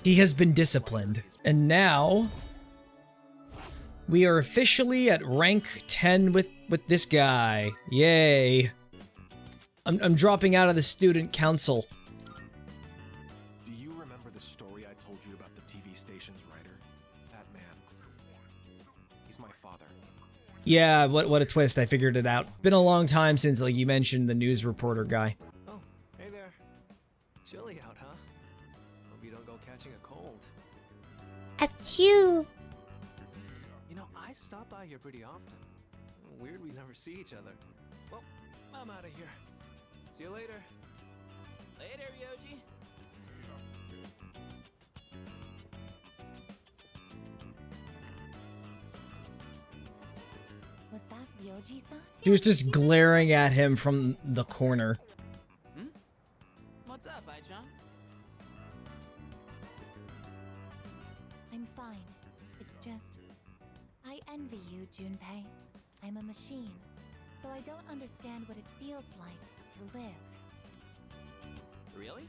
He has been disciplined. And now we are officially at rank 10 with this guy. Yay. I'm dropping out of the student council. Do you remember the story I told you about the TV station's writer? That man. He's my father. Yeah, what a twist. I figured it out. Been a long time since like you mentioned the news reporter guy. Oh, hey there. Chilly out, huh? Hope you don't go catching a cold. Achoo! You know, I stop by here pretty often. Weird we never see each other. Well, I'm out of here. See you later. Later, Ryoji. Was that Ryoji-san? She was just glaring at him from the corner. What's up, Ai-chan? I'm fine. It's just... I envy you, Junpei. I'm a machine, so I don't understand what it feels like to live. Really?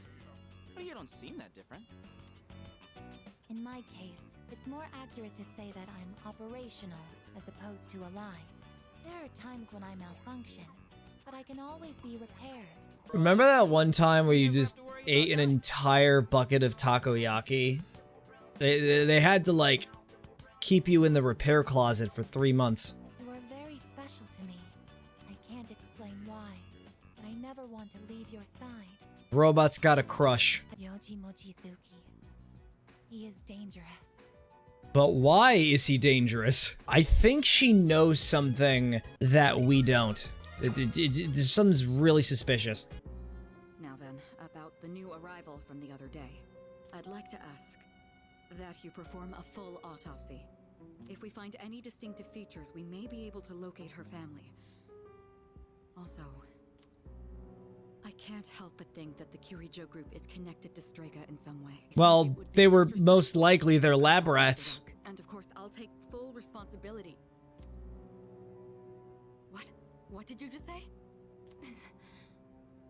But you don't seem that different. In my case, it's more accurate to say that I'm operational as opposed to alive. There are times when I malfunction, but I can always be repaired. Remember that one time where you just ate an entire bucket of takoyaki? They had to, like, keep you in the repair closet for 3 months. You are very special to me. I can't explain why, but I never want to leave your side. Robot's got a crush. Ryoji Mochizuki. He is dangerous. But why is he dangerous? I think she knows something that we don't. Something's really suspicious. Now then, about the new arrival from the other day. I'd like to ask that you perform a full autopsy. If we find any distinctive features, we may be able to locate her family. Also, I can't help but think that the Kirijo group is connected to Strega in some way. Well, they were most likely their lab rats. And of course, I'll take full responsibility. What did you just say?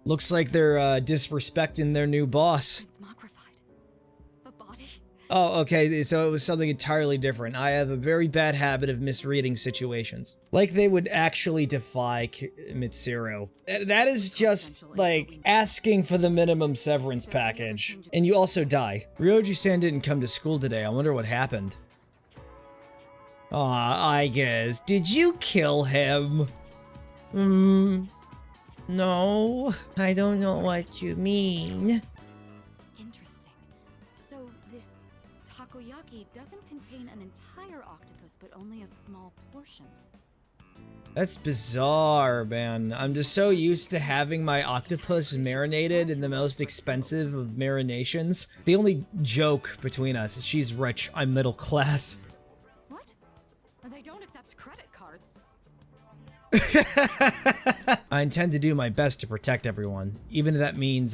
Looks like they're disrespecting their new boss. Oh, okay, so it was something entirely different. I have a very bad habit of misreading situations. Like they would actually defy Mitsuru. That is just, like, asking for the minimum severance package. And you also die. Ryoji-san didn't come to school today. I wonder what happened. Aw, I guess. Did you kill him? No. I don't know what you mean. So this takoyaki doesn't contain an entire octopus, but only a small portion. That's bizarre, man. I'm just so used to having my octopus marinated in the most expensive of marinations. The only joke between us is she's rich, I'm middle class. What? They don't accept credit cards. I intend to do my best to protect everyone, even if that means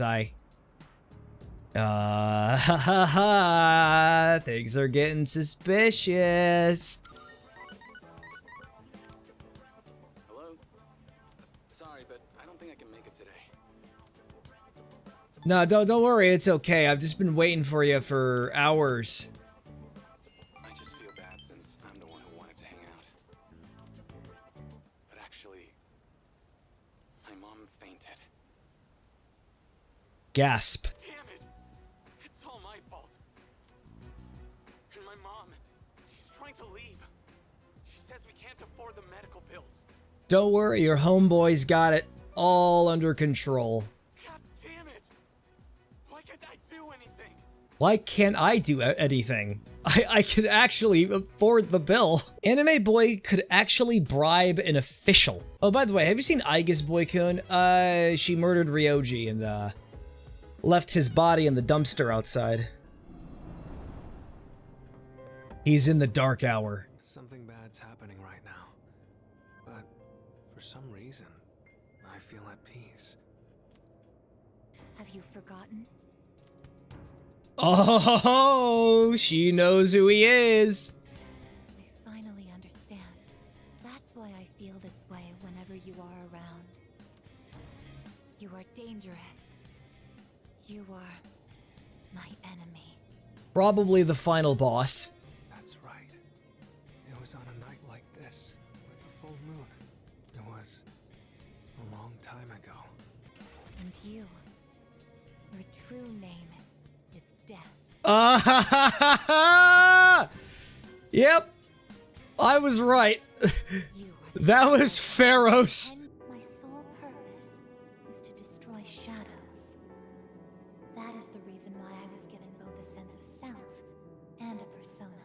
things are getting suspicious. Hello? Sorry, but I don't think I can make it today. No, don't worry, it's okay. I've just been waiting for you for hours. I just feel bad since I'm the one who wanted to hang out. But actually, my mom fainted. Gasp. Damn it! It's all my fault. And my mom, she's trying to leave. She says we can't afford the medical bills. Don't worry, your homeboy's got it all under control. God damn it! Why can't I do anything? Why can't I do anything? I can actually afford the bill. Anime Boy could actually bribe an official. Oh, by the way, have you seen Aigis Boy-kun? She murdered Ryoji and, left his body in the dumpster outside. He's in the dark hour. Something bad's happening right now. But for some reason, I feel at peace. Have you forgotten? Oh, she knows who he is. I finally understand. That's why I feel this way whenever you are around. You are dangerous. You are my enemy. Probably the final boss. That's right. It was on a night like this, with a full moon. It was a long time ago. And you, your true name is Death. Yep. I was right. That was Pharos. My sole purpose is to destroy shadows. That is the reason why I was given both a sense of self and a persona.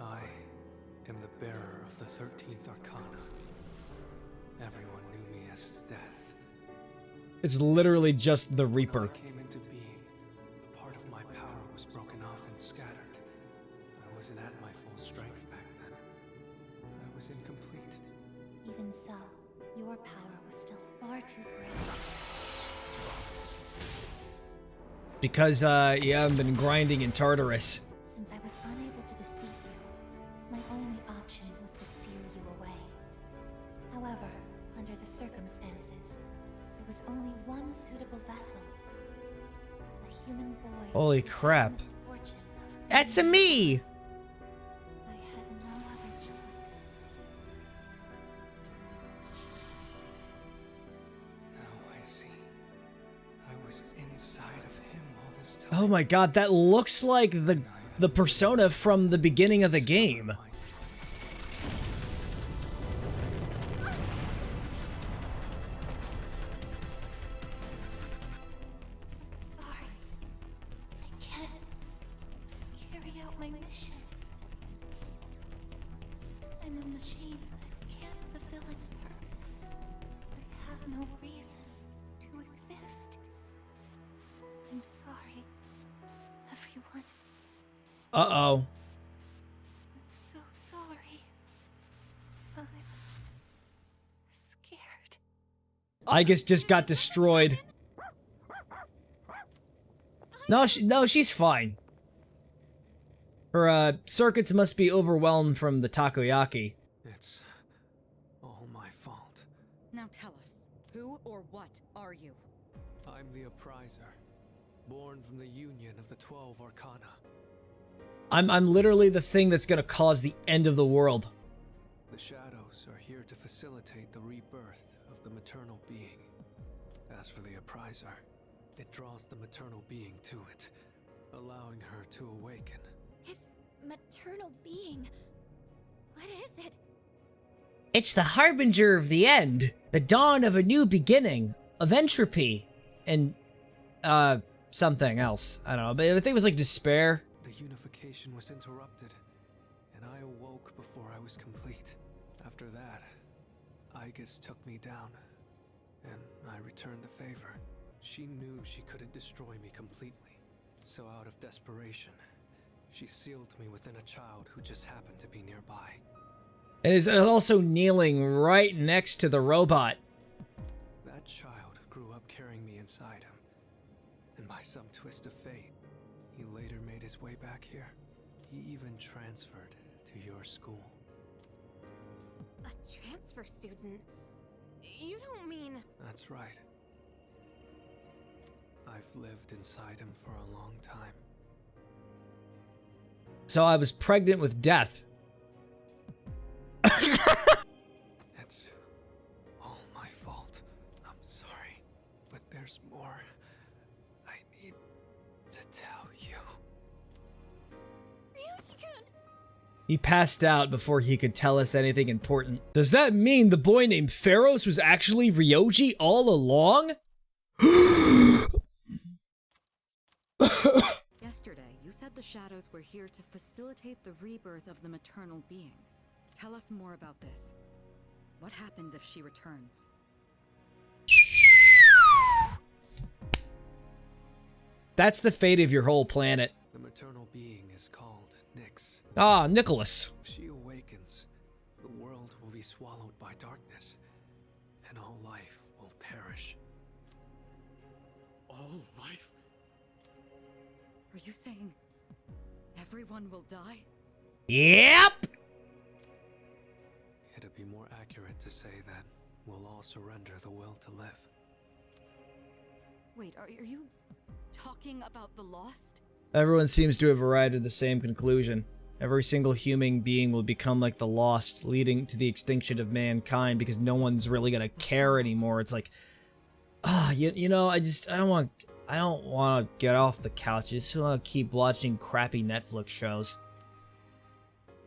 I am the bearer of the 13th Arcana. everyone knew me as Death. It's literally just the Reaper. When I came into being, a part of my power was broken off and scattered. I wasn't at my full strength back then. I was incomplete. Even so, your power was still far too great. Because, you haven't been grinding in Tartarus. Since I was unable to defeat you, my only option was to seal you away. However, under the circumstances, there was only one suitable vessel. A human boy. Holy crap. Misfortune of That's a me! I had no other choice. Now I see. I was inside of him all this time. Oh my god, that looks like the persona from the beginning of the game. Sorry. I can't carry out my mission. I'm a machine that can't fulfill its purpose. I have no reason to exist. I'm sorry, everyone. Uh-oh. I'm so sorry. I'm scared. Igus just got destroyed. No, she's fine. Her, circuits must be overwhelmed from the takoyaki. It's all my fault. Now tell us, who or what are you? I'm the Appriser, born from the union of the 12 Arcana. I'm literally the thing that's gonna cause the end of the world. The shadows are here to facilitate the rebirth of the maternal being. As for the Appriser, it draws the maternal being to it, allowing her to awaken. His maternal being. What is it? It's the harbinger of the end, the dawn of a new beginning, of entropy, and, something else. I don't know, but I think it was like despair. The unification was interrupted, and I awoke before I was complete. After that, Igus took me down, and I returned the favor. She knew she couldn't destroy me completely, so out of desperation, she sealed me within a child who just happened to be nearby. And is also kneeling right next to the robot. That child grew up carrying me inside him, and by some twist of fate, he later made his way back here. He even transferred to your school. A transfer student? You don't mean... That's right. I've lived inside him for a long time. So I was pregnant with death. It's all my fault. I'm sorry, but there's more I need to tell you. Ryuji-kun! He passed out before he could tell us anything important. Does that mean the boy named Pharos was actually Ryoji all along? Yesterday, you said the shadows were here to facilitate the rebirth of the maternal being. Tell us more about this. What happens if she returns? That's the fate of your whole planet. The maternal being is called Nyx. Ah, Nicholas. If she awakens, the world will be swallowed by darkness, and all life will perish. All life? Are you saying everyone will die? Yep! It'd be more accurate to say that we'll all surrender the will to live. Wait, are you talking about the lost? Everyone seems to have arrived at the same conclusion. Every single human being will become like the lost, leading to the extinction of mankind because no one's really gonna care anymore. It's like, you know, I don't want to get off the couch. I just want to keep watching crappy Netflix shows.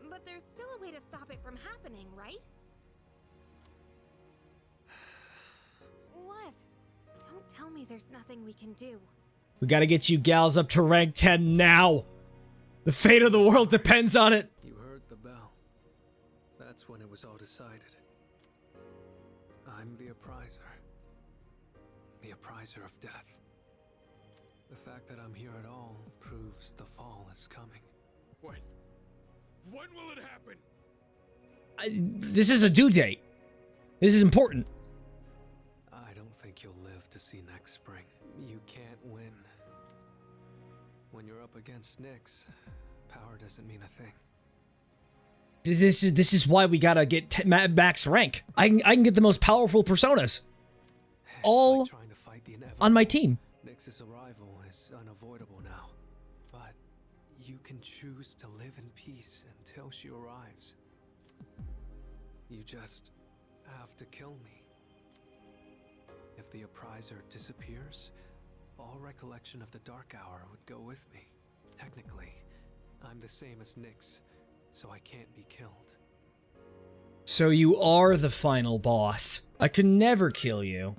But there's still a way to stop it from happening, right? What? Don't tell me there's nothing we can do. We gotta get you gals up to rank 10 now. The fate of the world depends on it. You heard the bell. That's when it was all decided. I'm the appriser. The appriser of death. The fact that I'm here at all proves the fall is coming. When? When will it happen? This is a due date. This is important. I don't think you'll live to see next spring. You can't win. When you're up against Nyx, power doesn't mean a thing. This is why we gotta get max rank. I can get the most powerful personas. All on my team. Nyx's arrival is unavoidable now. But you can choose to live in peace until she arrives. You just have to kill me. If the appriser disappears, all recollection of the Dark Hour would go with me. Technically, I'm the same as Nyx, so I can't be killed. So you are the final boss. I could never kill you.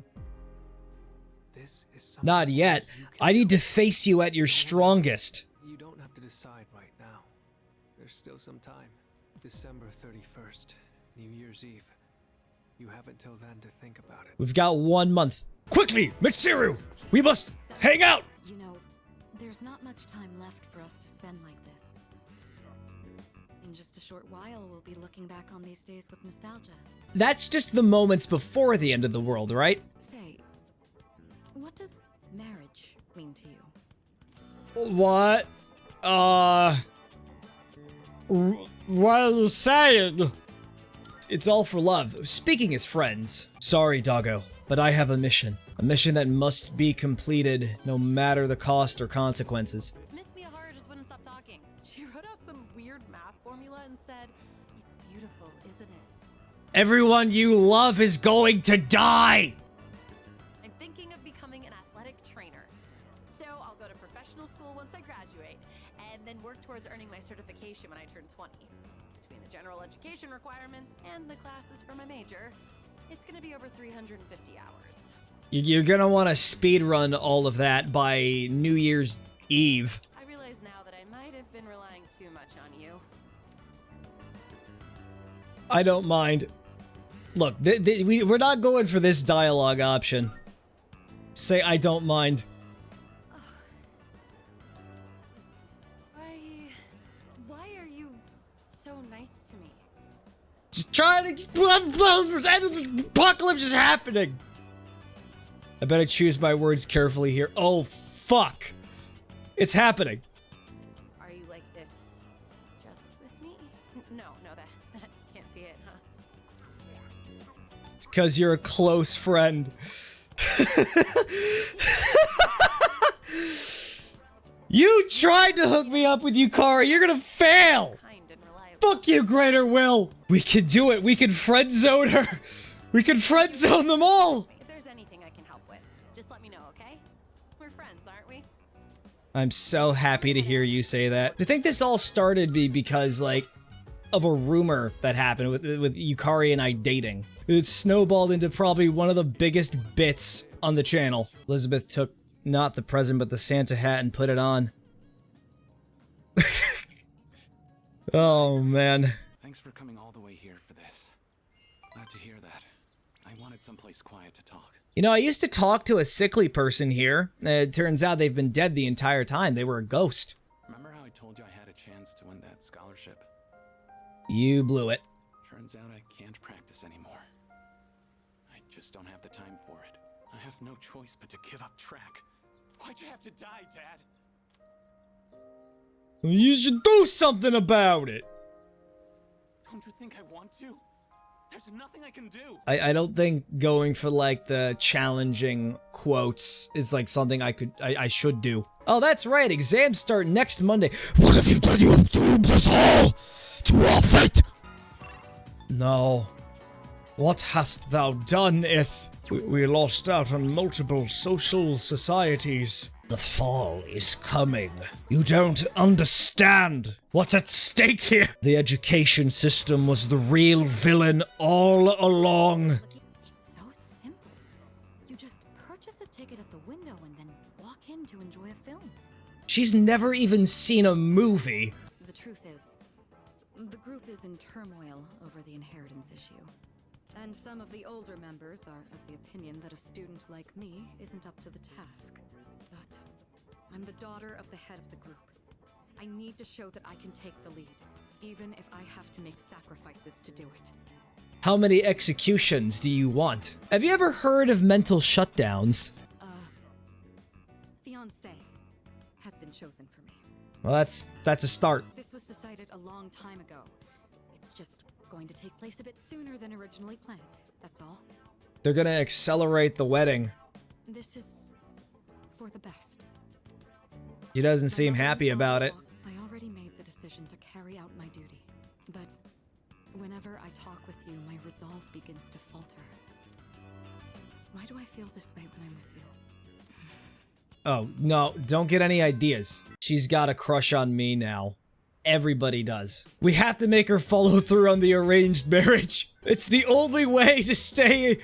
Not yet. I need to face you at your strongest. You don't have to decide right now. There's still some time. December 31st, New Year's Eve. You have until then to think about it. We've got 1 month. Quickly, Mitsuru! We must hang out! You know, there's not much time left for us to spend like this. In just a short while, we'll be looking back on these days with nostalgia. That's just the moments before the end of the world, right? Say, what does marriage mean to you? What? What are you saying? It's all for love. Speaking as friends. Sorry, doggo, but I have a mission. A mission that must be completed, no matter the cost or consequences. Miss Miyahara just wouldn't stop talking. She wrote out some weird math formula and said, "It's beautiful, isn't it?" Everyone you love is going to die! I'm thinking of becoming an athletic trainer. So I'll go to professional school once I graduate, and then work towards earning my certification when I turn 20. Between the general education requirements and the classes for my major, it's gonna be over 350 hours. You're gonna want to speedrun all of that by New Year's Eve. I realize now that I might have been relying too much on you. I don't mind. Look, we're not going for this dialogue option. Say I don't mind. Why are you so nice to me? Just trying to... Apocalypse is happening! I better choose my words carefully here. Oh, fuck! It's happening. Are you like this just with me? No, that can't be it, huh? It's because you're a close friend. You tried to hook me up with Yukari. You're gonna fail. Fuck you, Greater Will. We could do it. We could friend zone her. We could friend zone them all. If there's anything I can help with, just let me know, okay? We're friends, aren't we? I'm so happy to hear you say that. I think this all started because, like, of a rumor that happened with Yukari and I dating. It snowballed into probably one of the biggest bits on the channel. Elizabeth took not the present but the Santa hat and put it on. Oh, man. Thanks for coming all the way here for this. Glad to hear that. I wanted someplace quiet to talk. You know, I used to talk to a sickly person here. It turns out they've been dead the entire time. They were a ghost. Remember how I told you I had a chance to win that scholarship? You blew it. Turns out I can't practice anymore. I just don't have the time for it. I have no choice but to give up track. Why'd you have to die, Dad? You should do something about it. Don't you think I want to? There's nothing I can do. I don't think going for like the challenging quotes is like something I should do. Oh, that's right. Exams start next Monday. What have you done? You have doomed us all to our fate. No. What hast thou done, Ith? We lost out on multiple social societies. The fall is coming. You don't understand what's at stake here. The education system was the real villain all along. It's so simple. You just purchase a ticket at the window and then walk in to enjoy a film. She's never even seen a movie. The truth is, the group is in turmoil over the inheritance issue. And some of the older members are of the opinion that a student like me isn't up to the task. But I'm the daughter of the head of the group. I need to show that I can take the lead, even if I have to make sacrifices to do it. How many executions do you want? Have you ever heard of mental shutdowns? Fiancé has been chosen for me. Well, that's a start. This was decided a long time ago. It's just going to take place a bit sooner than originally planned, that's all. They're gonna accelerate the wedding. This is for the best. He doesn't seem happy about it. I already made the decision to carry out my duty, but whenever I talk with you, my resolve begins to falter. Why do I feel this way when I'm with you? Oh, no, don't get any ideas. She's got a crush on me now. Everybody does. We have to make her follow through on the arranged marriage. It's the only way to stay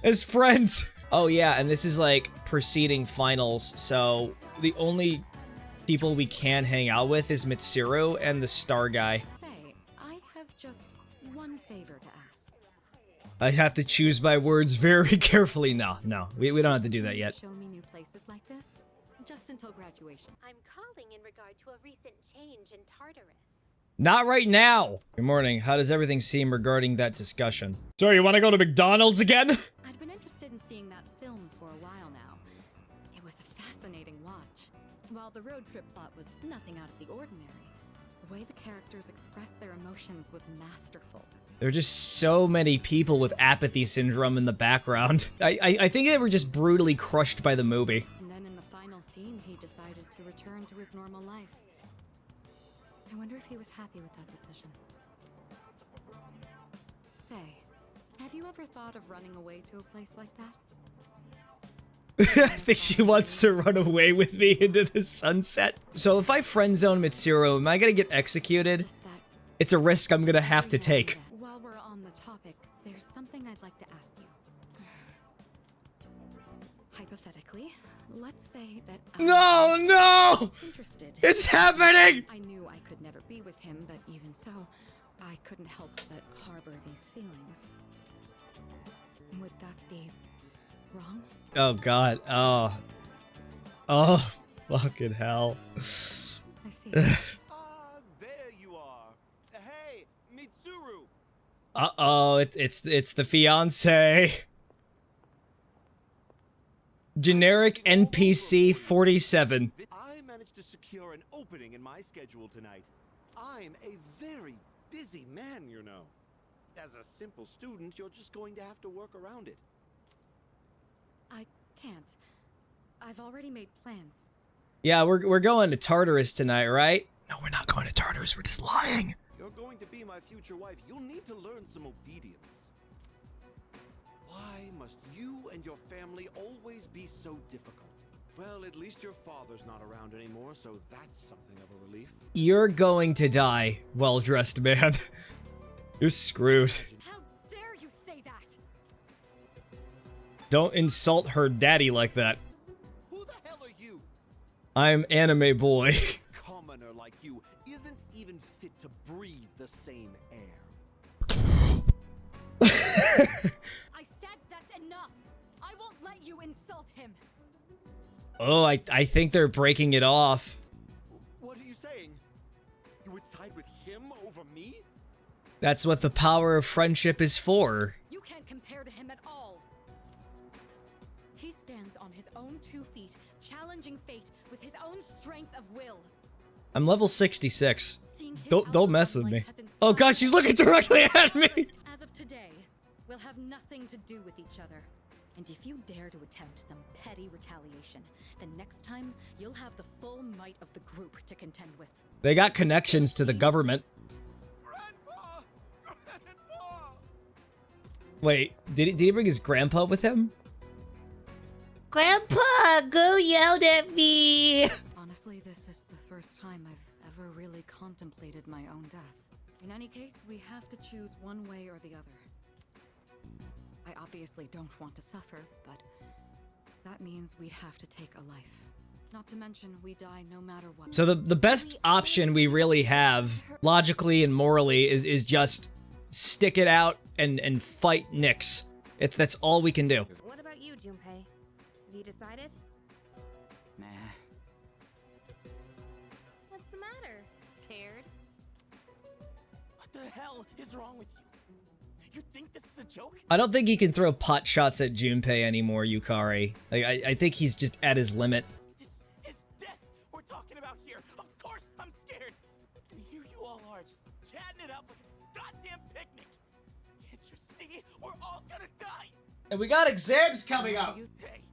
as friends. Oh yeah, and this is like preceding finals, so the only people we can hang out with is Mitsuru and the star guy. Say, I have just one favor to ask. I have to choose my words very carefully. No, we don't have to do that yet. Show me new places like this, just until graduation. I'm calling in regard to a recent change in Tartarus. Not right now. Good morning. How does everything seem regarding that discussion? So you want to go to McDonald's again? I'd been interested in seeing that film for a while now. It was a fascinating watch. While the road trip plot was nothing out of the ordinary, the way the characters expressed their emotions was masterful. There are just so many people with apathy syndrome in the background. I think they were just brutally crushed by the movie. And then in the final scene, he decided to return to his normal life. I wonder if he was happy with that decision. Say, have you ever thought of running away to a place like that? I think she wants to run away with me into the sunset. So if I friend zone Mitsuru, am I gonna get executed? It's a risk I'm gonna have to take. While we're on the topic, there's something I'd like to ask you. Hypothetically, let's say that No! interested. It's happening! I knew I could never be with him, but even so, I couldn't help but harbor these feelings. Would that be wrong? Oh god. Oh, fucking hell. I see. There you are. Hey, Mitsuru. Uh-oh, it's the fiance. Generic NPC 47. I managed to secure an opening in my schedule tonight. I'm a very busy man, you know. As a simple student, you're just going to have to work around it. I can't. I've already made plans. Yeah, we're going to Tartarus tonight, right? No, we're not going to Tartarus. We're just lying. You're going to be my future wife. You'll need to learn some obedience. Why must you and your family always be so difficult? Well, at least your father's not around anymore, so that's something of a relief. You're going to die, well-dressed man. You're screwed. How dare you say that? Don't insult her daddy like that. Who the hell are you? I'm anime boy. Commoner like you isn't even fit to breathe the same air. I said that's enough. I won't let you insult him. Oh, I think they're breaking it off. What are you saying? You would side with him over me? That's what the power of friendship is for. You can't compare to him at all. He stands on his own 2 feet, challenging fate with his own strength of will. I'm level 66. Don't mess with me. Oh gosh, she's looking directly at me. As of today, we'll have nothing to do with each other. And if you dare to attempt some petty retaliation, then next time you'll have the full might of the group to contend with. They got connections to the government. Wait, did he bring his grandpa with him? Grandpa, go yell at me! Honestly, this is the first time I've ever really contemplated my own death. In any case, we have to choose one way or the other. I obviously don't want to suffer, but that means we'd have to take a life. Not to mention, we die no matter what. So the best option we really have, logically and morally, is just stick it out and fight Nyx. That's all we can do. What about you, Junpei? Have you decided? Nah. What's the matter? Scared? What the hell is wrong with you? You think this is a joke? I don't think he can throw pot shots at Junpei anymore, Yukari. Like, I think he's just at his limit. His death we're talking about here. Of course I'm scared. And here you all are, just chatting it up like it's a goddamn picnic. Can't you see? We're all gonna die. And we got exams coming up. Hey.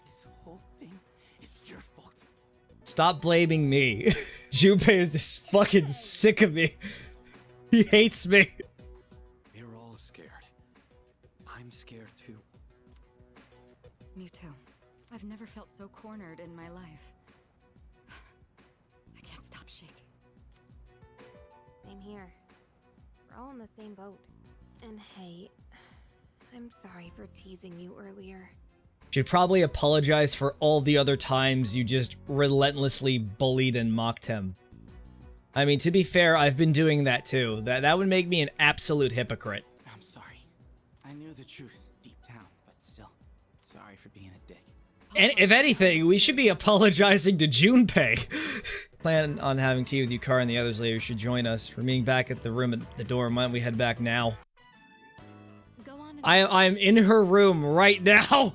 This whole thing is your fault. Stop blaming me. Junpei is just fucking sick of me. He hates me. We're all scared. I'm scared too. Me too. I've never felt so cornered in my life. I can't stop shaking. Same here. We're all in the same boat. And hey, I'm sorry for teasing you earlier. Should probably apologize for all the other times you just relentlessly bullied and mocked him. I mean, to be fair, I've been doing that too. That would make me an absolute hypocrite. I'm sorry. I knew the truth deep down, but still, sorry for being a dick. And if anything, we should be apologizing to Junpei. Plan on having tea with Yukari and the others later. Should join us. We're meeting back at the room at the dorm. Why don't we head back now? I'm in her room right now.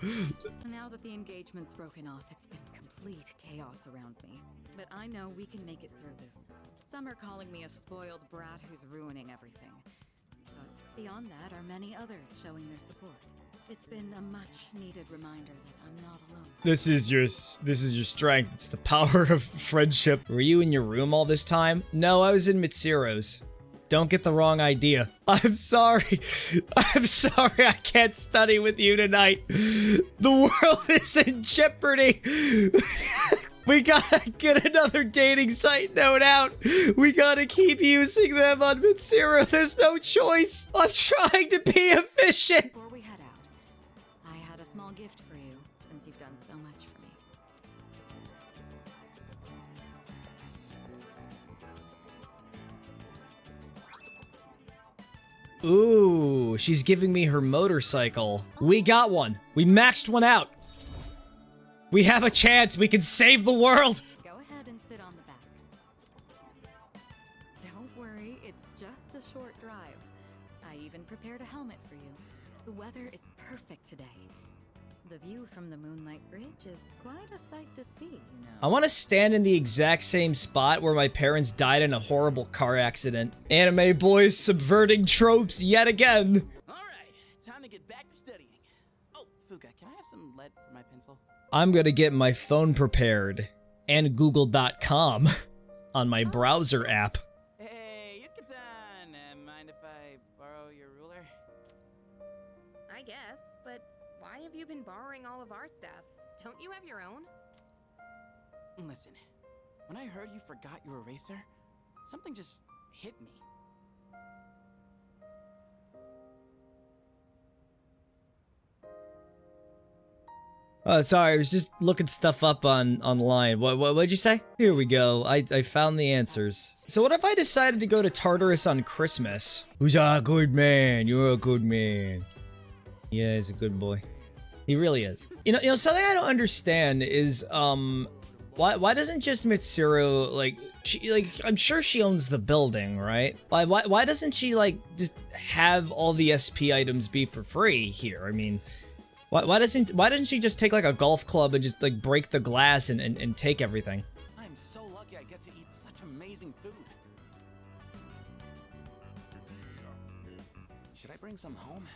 Now that the engagement's broken off, it's been complete chaos around me. But I know we can make it through this. Some are calling me a spoiled brat who's ruining everything. But beyond that are many others showing their support. It's been a much-needed reminder that I'm not alone. This is your strength. It's the power of friendship. Were you in your room all this time? No, I was in Mitsuro's. Don't get the wrong idea. I'm sorry. I'm sorry I can't study with you tonight. The world is in jeopardy. We gotta get another dating site note out. We gotta keep using them on Mitsuru. There's no choice. I'm trying to be efficient. Before we head out, I had a small gift for you, since you've done so much for me. Ooh, she's giving me her motorcycle. We got one. We maxed one out. We have a chance. We can save the world. Go ahead and sit on the back. Don't worry, it's just a short drive. I even prepared a helmet for you. The weather is perfect today. The view from the Moonlight Bridge is quite a sight to see, you know. I want to stand in the exact same spot where my parents died in a horrible car accident. Anime boys subverting tropes yet again. Alright, time to get back to studying. Oh, Fuka, can I have some lead for my pencil? I'm gonna get my phone prepared and Google.com on my browser app. Hey, Yuka-tan, mind if I borrow your ruler? I guess, but why have you been borrowing all of our stuff? Don't you have your own? Listen, when I heard you forgot your eraser, something just hit me. Oh, sorry, I was just looking stuff up online. What'd you say? Here we go. I found the answers. So what if I decided to go to Tartarus on Christmas? Who's a good man? You're a good man. Yeah, he's a good boy. He really is. You know, something I don't understand is, why doesn't just Mitsuru, like, I'm sure she owns the building, right? Why doesn't she, like, just have all the SP items be for free here? I mean, why doesn't she just take, like, a golf club and just, like, break the glass and take everything? I'm so lucky I get to eat such amazing food. Should I bring some home?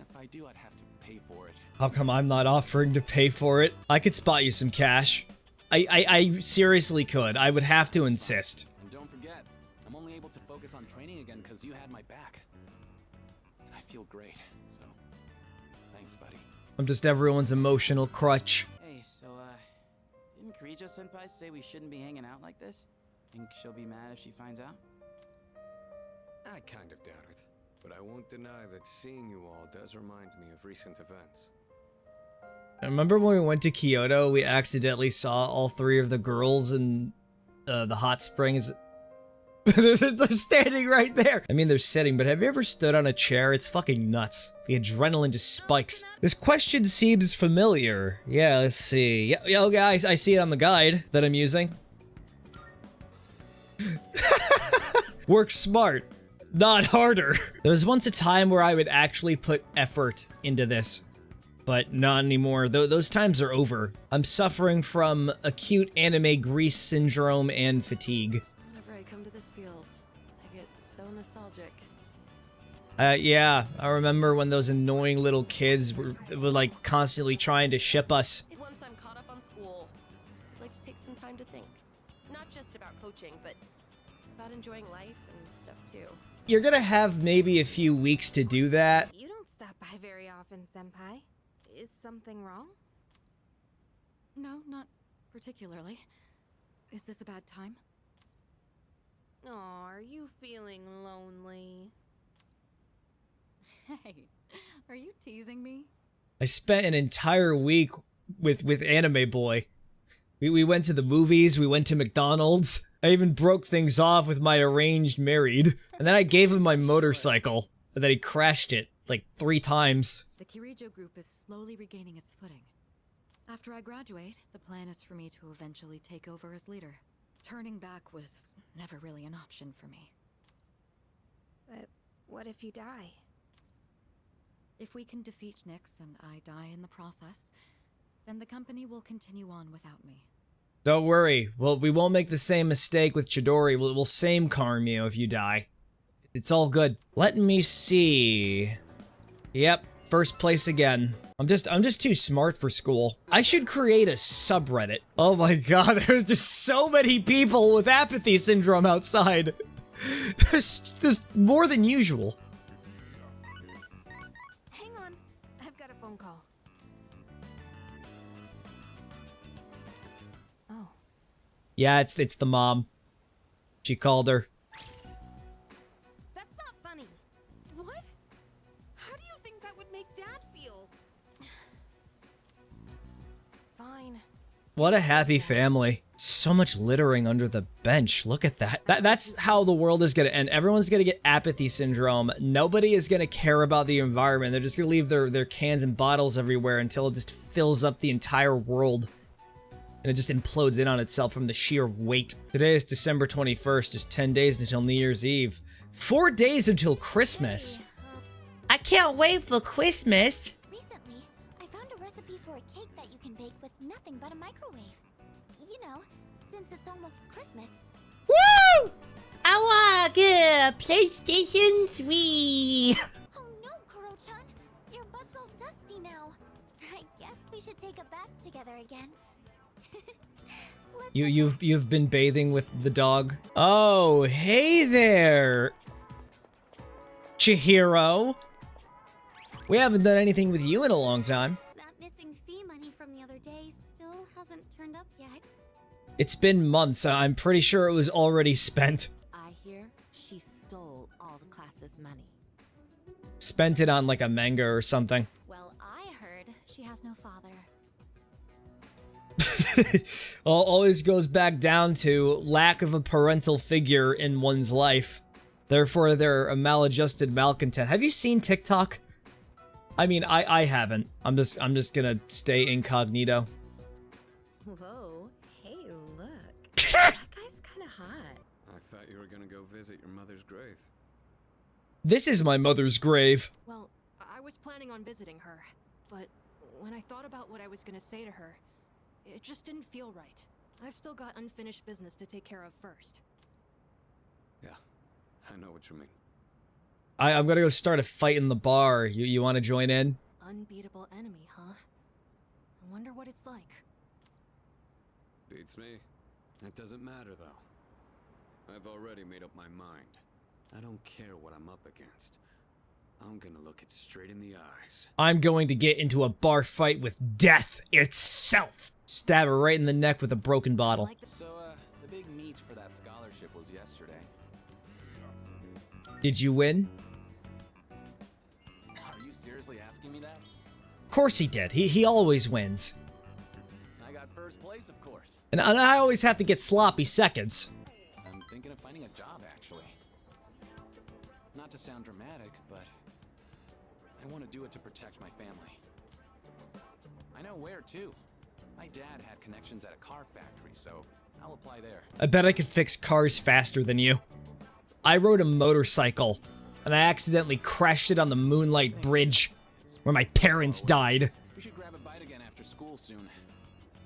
If I do, I'd have to pay for it. How come I'm not offering to pay for it? I could spot you some cash. I seriously could. I would have to insist. And don't forget, I'm only able to focus on training again because you had my back. And I feel great, so thanks, buddy. I'm just everyone's emotional crutch. Hey, so, didn't Kirijo-senpai say we shouldn't be hanging out like this? Think she'll be mad if she finds out? I kind of doubt it, but I won't deny that seeing you all does remind me of recent events. I remember when we went to Kyoto, we accidentally saw all three of the girls in the hot springs. They're standing right there. I mean, they're sitting, but have you ever stood on a chair? It's fucking nuts. The adrenaline just spikes. This question seems familiar. Yeah, let's see. Yeah, guys, I see it on the guide that I'm using. Work smart, not harder. There was once a time where I would actually put effort into this, but not anymore. Those times are over. I'm suffering from acute anime grease syndrome and fatigue. Whenever I come to this field, I get so nostalgic. Yeah, I remember when those annoying little kids were like constantly trying to ship us. Once I'm caught up on school, I'd like to take some time to think. Not just about coaching, but about enjoying life and stuff too. You're gonna have maybe a few weeks to do that. You don't stop by very often, Senpai. Is something wrong? No, not particularly. Is this a bad time? Aw, are you feeling lonely? Hey, are you teasing me? I spent an entire week with Anime Boy. We went to the movies, we went to McDonald's. I even broke things off with my arranged married. And then I gave him my motorcycle, and then he crashed it like 3 times. The Kirijo group is slowly regaining its footing. After I graduate, the plan is for me to eventually take over as leader. Turning back was never really an option for me. But what if you die? If we can defeat Nyx and I die in the process, then the company will continue on without me. Don't worry. Well, we won't make the same mistake with Chidori. We'll same karm you if you die. It's all good. Let me see. Yep, first place again. I'm just too smart for school. I should create a subreddit. Oh my god, there's just so many people with apathy syndrome outside. There's more than usual. Hang on, I've got a phone call. Oh. Yeah, it's the mom. She called her. That's not funny. What? How do you think that would make Dad feel? Fine. What a happy family. So much littering under the bench. Look at that. That's how the world is gonna end. Everyone's gonna get apathy syndrome. Nobody is gonna care about the environment. They're just gonna leave their cans and bottles everywhere until it just fills up the entire world. And it just implodes in on itself from the sheer weight. Today is December 21st, just 10 days until New Year's Eve. 4 days until Christmas. I can't wait for Christmas. Recently, I found a recipe for a cake that you can bake with nothing but a microwave. You know, since it's almost Christmas. Woo! I want a PlayStation 3. Oh no, Kuro-chan. Your butt's all dusty now. I guess we should take a bath together again. You've been bathing with the dog? Oh, hey there, Chihiro. We haven't done anything with you in a long time. That missing fee money from the other day still hasn't turned up yet. It's been months. I'm pretty sure it was already spent. I hear she stole all the class's money. Spent it on like a manga or something. Well, I heard she has no father. Always goes back down to lack of a parental figure in one's life. Therefore, they're a maladjusted malcontent. Have you seen TikTok? I mean, I haven't. I'm just gonna stay incognito. Whoa, hey, look. That guy's kinda hot. I thought you were gonna go visit your mother's grave. This is my mother's grave. Well, I was planning on visiting her, but when I thought about what I was gonna say to her, it just didn't feel right. I've still got unfinished business to take care of first. Yeah, I know what you mean. I'm gonna go start a fight in the bar. You wanna join in? Unbeatable enemy, huh? I wonder what it's like. Beats me. That doesn't matter, though. I've already made up my mind. I don't care what I'm up against. I'm gonna look it straight in the eyes. I'm going to get into a bar fight with death itself. Stab her right in the neck with a broken bottle. So, the big meet for that scholarship was yesterday. Did you win? Are you seriously asking me that? Of course he did. He always wins. I got first place, of course. And I always have to get sloppy seconds. I'm thinking of finding a job, actually. not to sound dramatic, but I want to do it to protect my family. I know where, too. My dad had connections at a car factory, so I'll apply there. I bet I could fix cars faster than you. I rode a motorcycle, and I accidentally crashed it on the Moonlight Bridge, where my parents died. We should grab a bite again after school soon.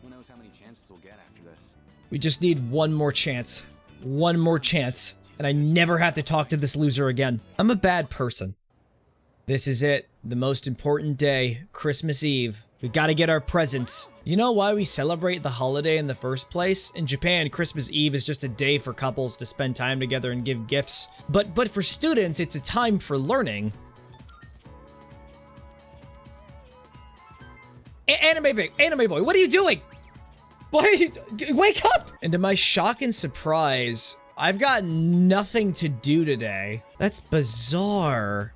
Who knows how many chances we'll get after this. We just need one more chance. One more chance, and I never have to talk to this loser again. I'm a bad person. This is it. The most important day, Christmas Eve. We gotta get our presents. You know why we celebrate the holiday in the first place? In Japan, Christmas Eve is just a day for couples to spend time together and give gifts. But for students, it's a time for learning. Anime boy, what are you doing? Why are you, wake up! And to my shock and surprise, I've got nothing to do today. That's bizarre.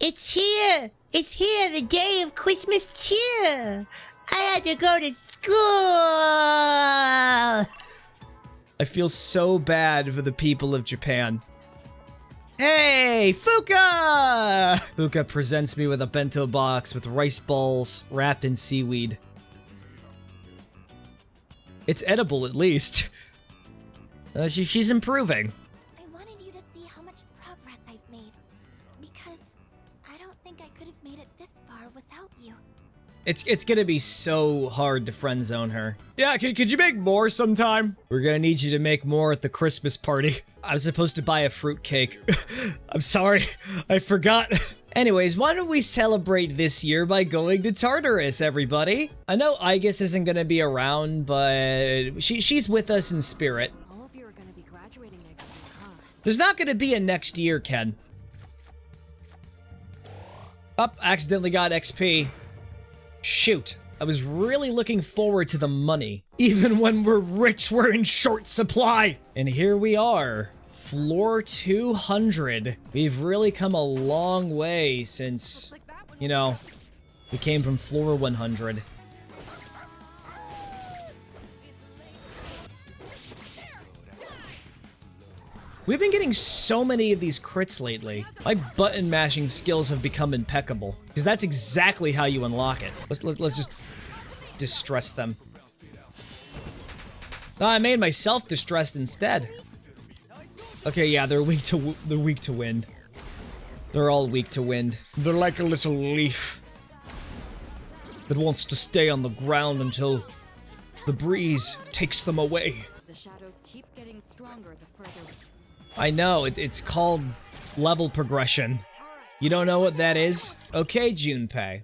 It's here! It's here, the day of Christmas cheer! I had to go to school! I feel so bad for the people of Japan. Hey, Fuka! Fuka presents me with a bento box with rice balls wrapped in seaweed. It's edible, at least. She's improving. I wanted you to see how much progress I've made. Because I don't think I could have made it this far without you. It's gonna be so hard to friend zone her. Yeah, could you make more sometime? We're gonna need you to make more at the Christmas party. I was supposed to buy a fruitcake. I'm sorry, I forgot. Anyways, why don't we celebrate this year by going to Tartarus, everybody? I know Aigis isn't gonna be around, but she's with us in spirit. All of you are gonna be graduating next year, huh? There's not gonna be a next year, Ken. Accidentally got XP. Shoot, I was really looking forward to the money. Even when we're rich, we're in short supply. And here we are. Floor 200. We've really come a long way since, you know, we came from floor 100. We've been getting so many of these crits lately. My button mashing skills have become impeccable, because that's exactly how you unlock it. Let's just distress them. No, I made myself distressed instead. Okay, yeah, they're weak to wind. They're all weak to wind. They're like a little leaf that wants to stay on the ground until the breeze takes them away. The shadows keep getting stronger the further. I know, it's called level progression. You don't know what that is? Okay, Junpei.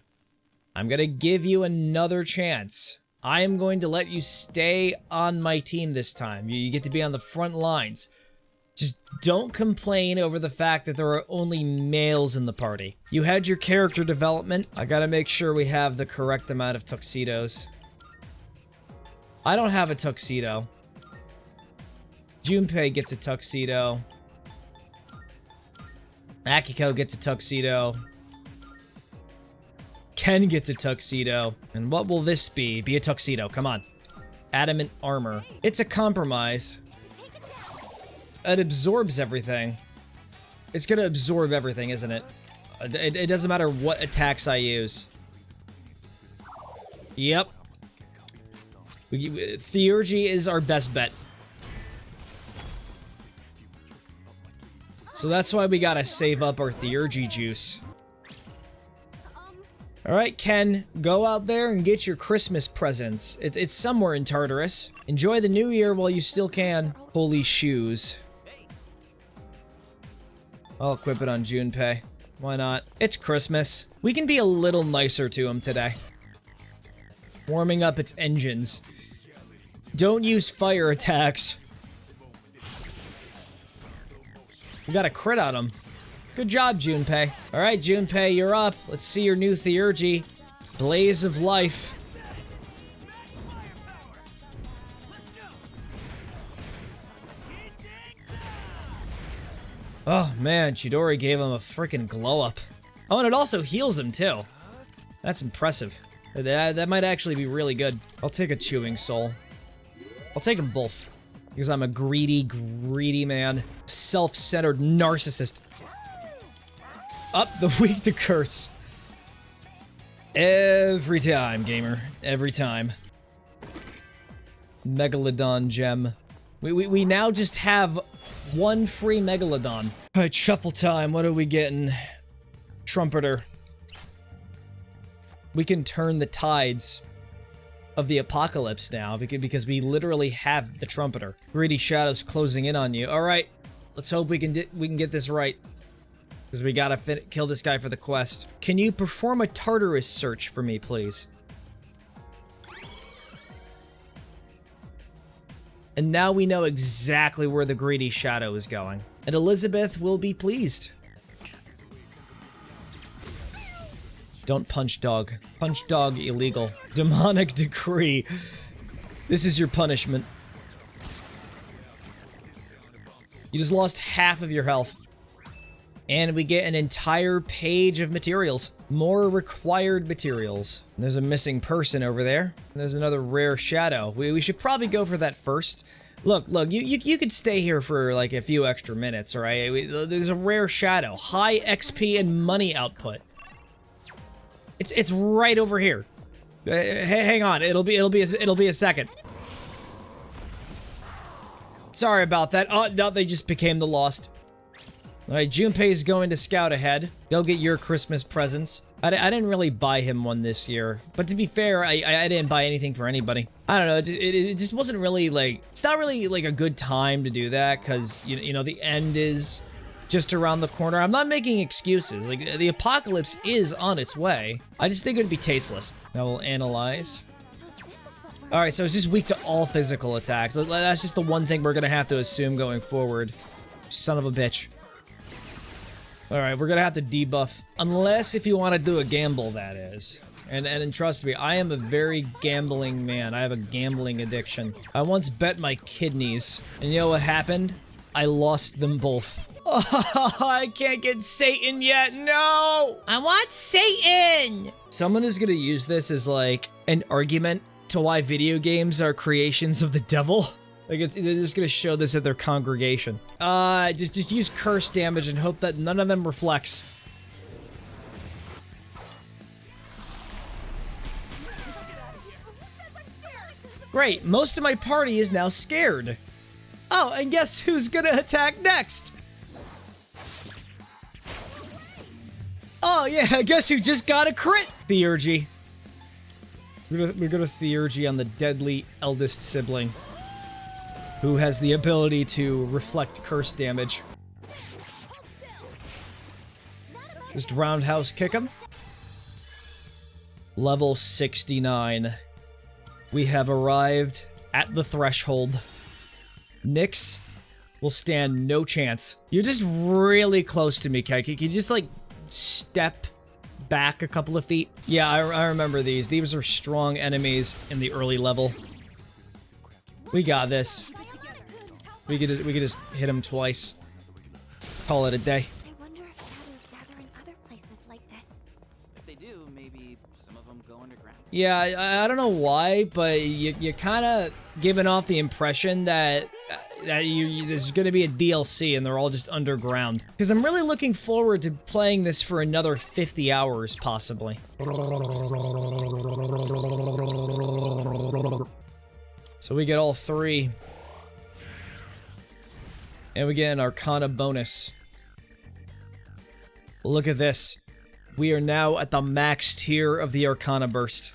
I'm gonna give you another chance. I am going to let you stay on my team this time. You get to be on the front lines. Just don't complain over the fact that there are only males in the party. You had your character development. I gotta make sure we have the correct amount of tuxedos. I don't have a tuxedo. Junpei gets a tuxedo. Akiko gets a tuxedo. Ken gets a tuxedo. And what will this be? Be a tuxedo, come on. Adamant armor. It's a compromise. It absorbs everything. It's gonna absorb everything, isn't it? It doesn't matter what attacks I use. Yep. Theurgy is our best bet. So that's why we gotta save up our Theurgy juice. Alright, Ken, go out there and get your Christmas presents. It's somewhere in Tartarus. Enjoy the new year while you still can. Holy shoes. I'll equip it on Junpei. Why not? It's Christmas. We can be a little nicer to him today. Warming up its engines. Don't use fire attacks. We got a crit on him. Good job, Junpei. Alright, Junpei, you're up. Let's see your new Theurgy. Blaze of Life. Oh man, Chidori gave him a freaking glow up. Oh, and it also heals him too. That's impressive. That might actually be really good. I'll take a Chewing Soul. I'll take them both. Because I'm a greedy man. Self-centered narcissist. Up the weak to curse. Every time, gamer. Every time. Megalodon gem. We now just have one free Megalodon. Alright, shuffle time. What are we getting? Trumpeter. We can turn the tides of the apocalypse now because we literally have the Trumpeter. Greedy Shadows closing in on you. Alright, let's hope we can get this right. Because we gotta kill this guy for the quest. Can you perform a Tartarus search for me, please? And now we know exactly where the Greedy Shadow is going. And Elizabeth will be pleased. Don't punch dog. Punch dog illegal. Demonic decree. This is your punishment. You just lost half of your health. And we get an entire page of materials. More required materials. There's a missing person over there. There's another rare shadow. We should probably go for that first. Look, you could stay here for like a few extra minutes, alright? There's a rare shadow. High XP and money output. It's right over here. Hang on, it'll be a second. Sorry about that. Oh, no, they just became the Lost. Alright, Junpei's going to scout ahead. Go get your Christmas presents. I didn't really buy him one this year. But to be fair, I didn't buy anything for anybody. I don't know, it just wasn't really like... It's not really like a good time to do that, because, you know, the end is just around the corner. I'm not making excuses. Like, the apocalypse is on its way. I just think it would be tasteless. Now we'll analyze. Alright, so it's just weak to all physical attacks. That's just the one thing we're gonna have to assume going forward. Son of a bitch. Alright, we're gonna have to debuff. Unless if you want to do a gamble, that is. And trust me, I am a very gambling man. I have a gambling addiction. I once bet my kidneys. And you know what happened? I lost them both. Oh, I can't get Satan yet, no! I want Satan! Someone is gonna use this as like an argument to why video games are creations of the devil. Like, they're just gonna show this at their congregation. Just use curse damage and hope that none of them reflects. Great, most of my party is now scared. Oh, and guess who's gonna attack next? Oh yeah, guess who just got a crit? Theurgy. We're gonna Theurgy on the deadly eldest sibling, who has the ability to reflect curse damage. Just roundhouse kick him. Level 69. We have arrived at the threshold. Nyx will stand no chance. You're just really close to me, Keki. Can you just, like, step back a couple of feet? Yeah, I remember these. These are strong enemies in the early level. We got this. We could just hit him twice. Call it a day. I wonder if shadows gather in other places like this. If they do, maybe some of them go underground. Yeah, I don't know why, but you kind of giving off the impression that there's going to be a DLC and they're all just underground. Because I'm really looking forward to playing this for another 50 hours, possibly. So we get all three. And we get an Arcana bonus. Look at this. We are now at the max tier of the Arcana burst.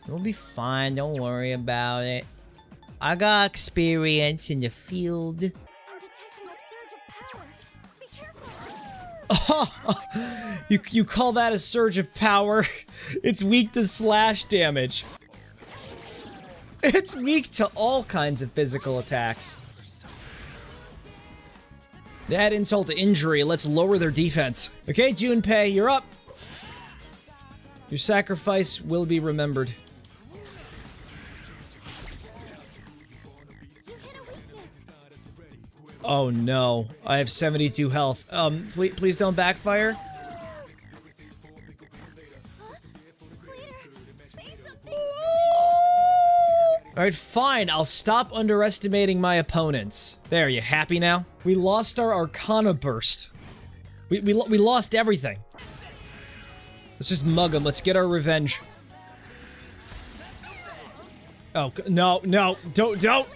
We'll be fine, don't worry about it. I got experience in the field. I'm detecting a surge of power. Be careful. You call that a surge of power? It's weak to slash damage. It's weak to all kinds of physical attacks. To add insult to injury, let's lower their defense. Okay, Junpei, you're up. Your sacrifice will be remembered. Oh no, I have 72 health. Please don't backfire. Alright, fine. I'll stop underestimating my opponents. There, you happy now? We lost our Arcana Burst. We lost everything. Let's just mug them. Let's get our revenge. Oh, no, no. Don't.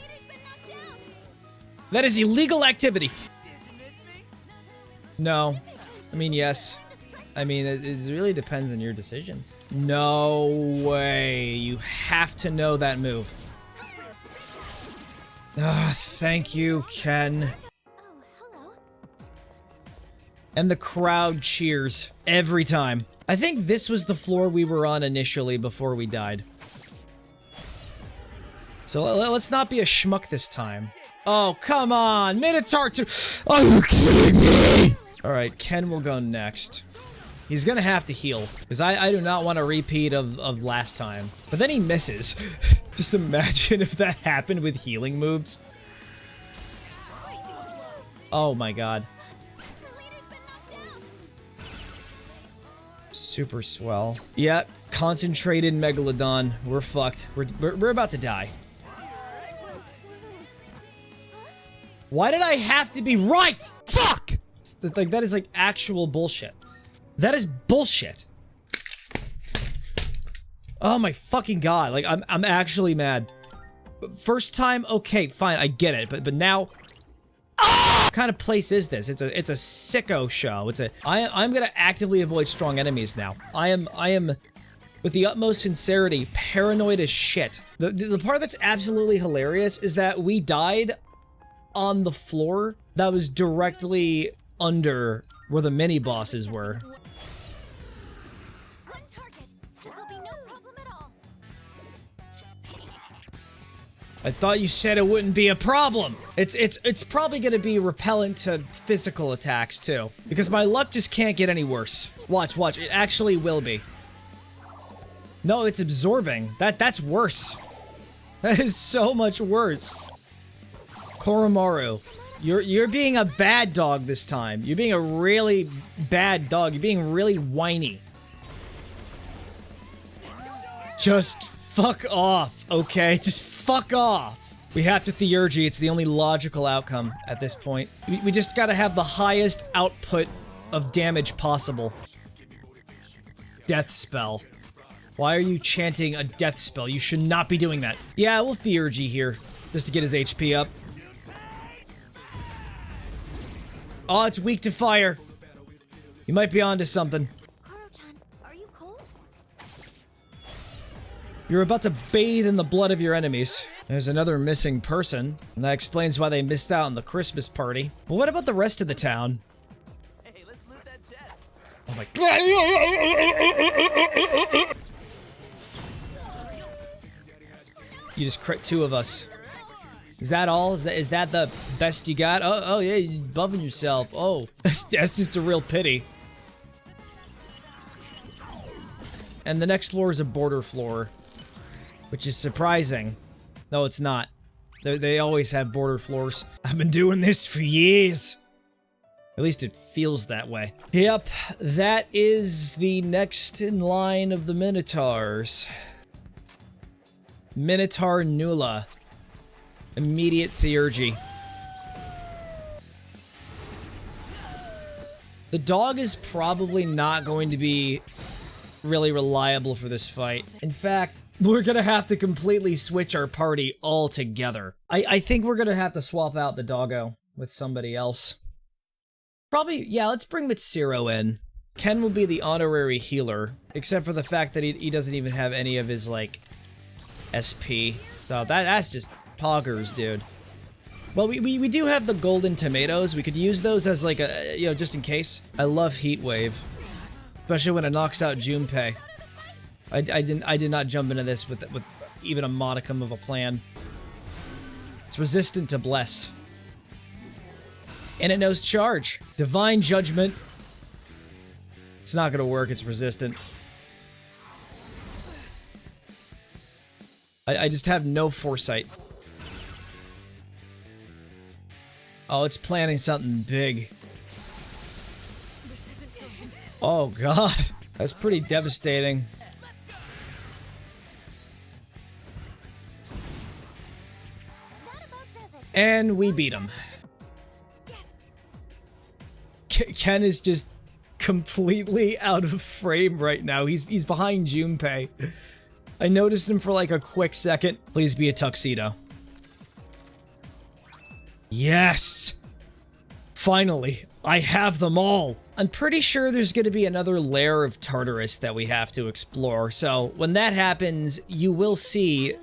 That is illegal activity. No. I mean, yes. I mean, it really depends on your decisions. No way. You have to know that move. Ah, thank you, Ken. And the crowd cheers every time. I think this was the floor we were on initially before we died. So let's not be a schmuck this time. Oh, come on, Minotaur 2. Are you kidding me? All right, Ken will go next. He's gonna have to heal, because I do not want a repeat of last time. But then he misses. Just imagine if that happened with healing moves. Oh my god. Super swell. Yep, concentrated Megalodon. We're fucked. We're about to die. Why did I have to be right? Fuck! Like, that is like actual bullshit. That is bullshit. Oh my fucking god. Like, I'm actually mad. First time, okay, fine, I get it. But now, what kind of place is this? It's a sicko show. I'm gonna actively avoid strong enemies now. I am, with the utmost sincerity, paranoid as shit. The part that's absolutely hilarious is that we died on the floor that was directly under where the mini bosses were. I thought you said it wouldn't be a problem. It's probably gonna be repellent to physical attacks too, because my luck just can't get any worse. Watch, it actually will be. No, it's absorbing. That's worse. That is so much worse. Koromaru, you're being a bad dog this time. You're being a really bad dog. You're being really whiny. Just fuck off, okay? Just fuck off. We have to Theurgy. It's the only logical outcome at this point. We just gotta have the highest output of damage possible. Death spell. Why are you chanting a death spell? You should not be doing that. Yeah, we'll Theurgy here, just to get his HP up. Oh, it's weak to fire. You might be onto something. Are you cold? You're about to bathe in the blood of your enemies. There's another missing person, and that explains why they missed out on the Christmas party. But what about the rest of the town? Hey, let's loot that chest. Oh my god. You just crit 2 of us. Is that all? Is that the best you got? Oh yeah, you're just buffing yourself. Oh, that's just a real pity. And the next floor is a border floor, which is surprising. No, it's not. They always have border floors. I've been doing this for years. At least it feels that way. Yep, that is the next in line of the Minotaurs. Minotaur Nula. Immediate Theurgy. The dog is probably not going to be really reliable for this fight. In fact, we're gonna have to completely switch our party altogether. I think we're gonna have to swap out the doggo with somebody else. Probably, yeah, let's bring Mitsuru in. Ken will be the honorary healer, except for the fact that he doesn't even have any of his, like, SP. So that's just poggers, dude. Well, we do have the golden tomatoes. We could use those as like a, you know, just in case. I love Heat Wave, especially when it knocks out Junpei. I did not jump into this with even a modicum of a plan. It's resistant to Bless. And it knows Charge. Divine Judgment. It's not gonna work, it's resistant. I just have no foresight. Oh, it's planning something big. Oh god, that's pretty devastating. And we beat him. Ken is just completely out of frame right now. He's behind Junpei. I noticed him for like a quick second. Please be a tuxedo. Yes! Finally, I have them all. I'm pretty sure there's going to be another layer of Tartarus that we have to explore. So when that happens, you will see.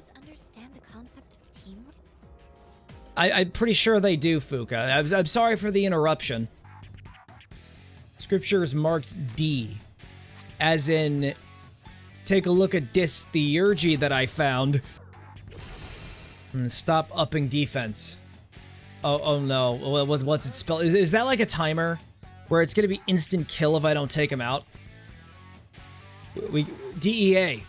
I'm pretty sure they do, Fuka. I'm sorry for the interruption. Scripture is marked D, as in, take a look at this theurgy that I found, and stop upping defense. Oh no, what's it spelled? Is that like a timer, where it's gonna be instant kill if I don't take him out? DEA,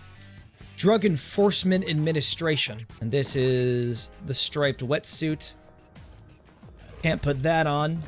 Drug Enforcement Administration, and this is the striped wetsuit. Can't put that on.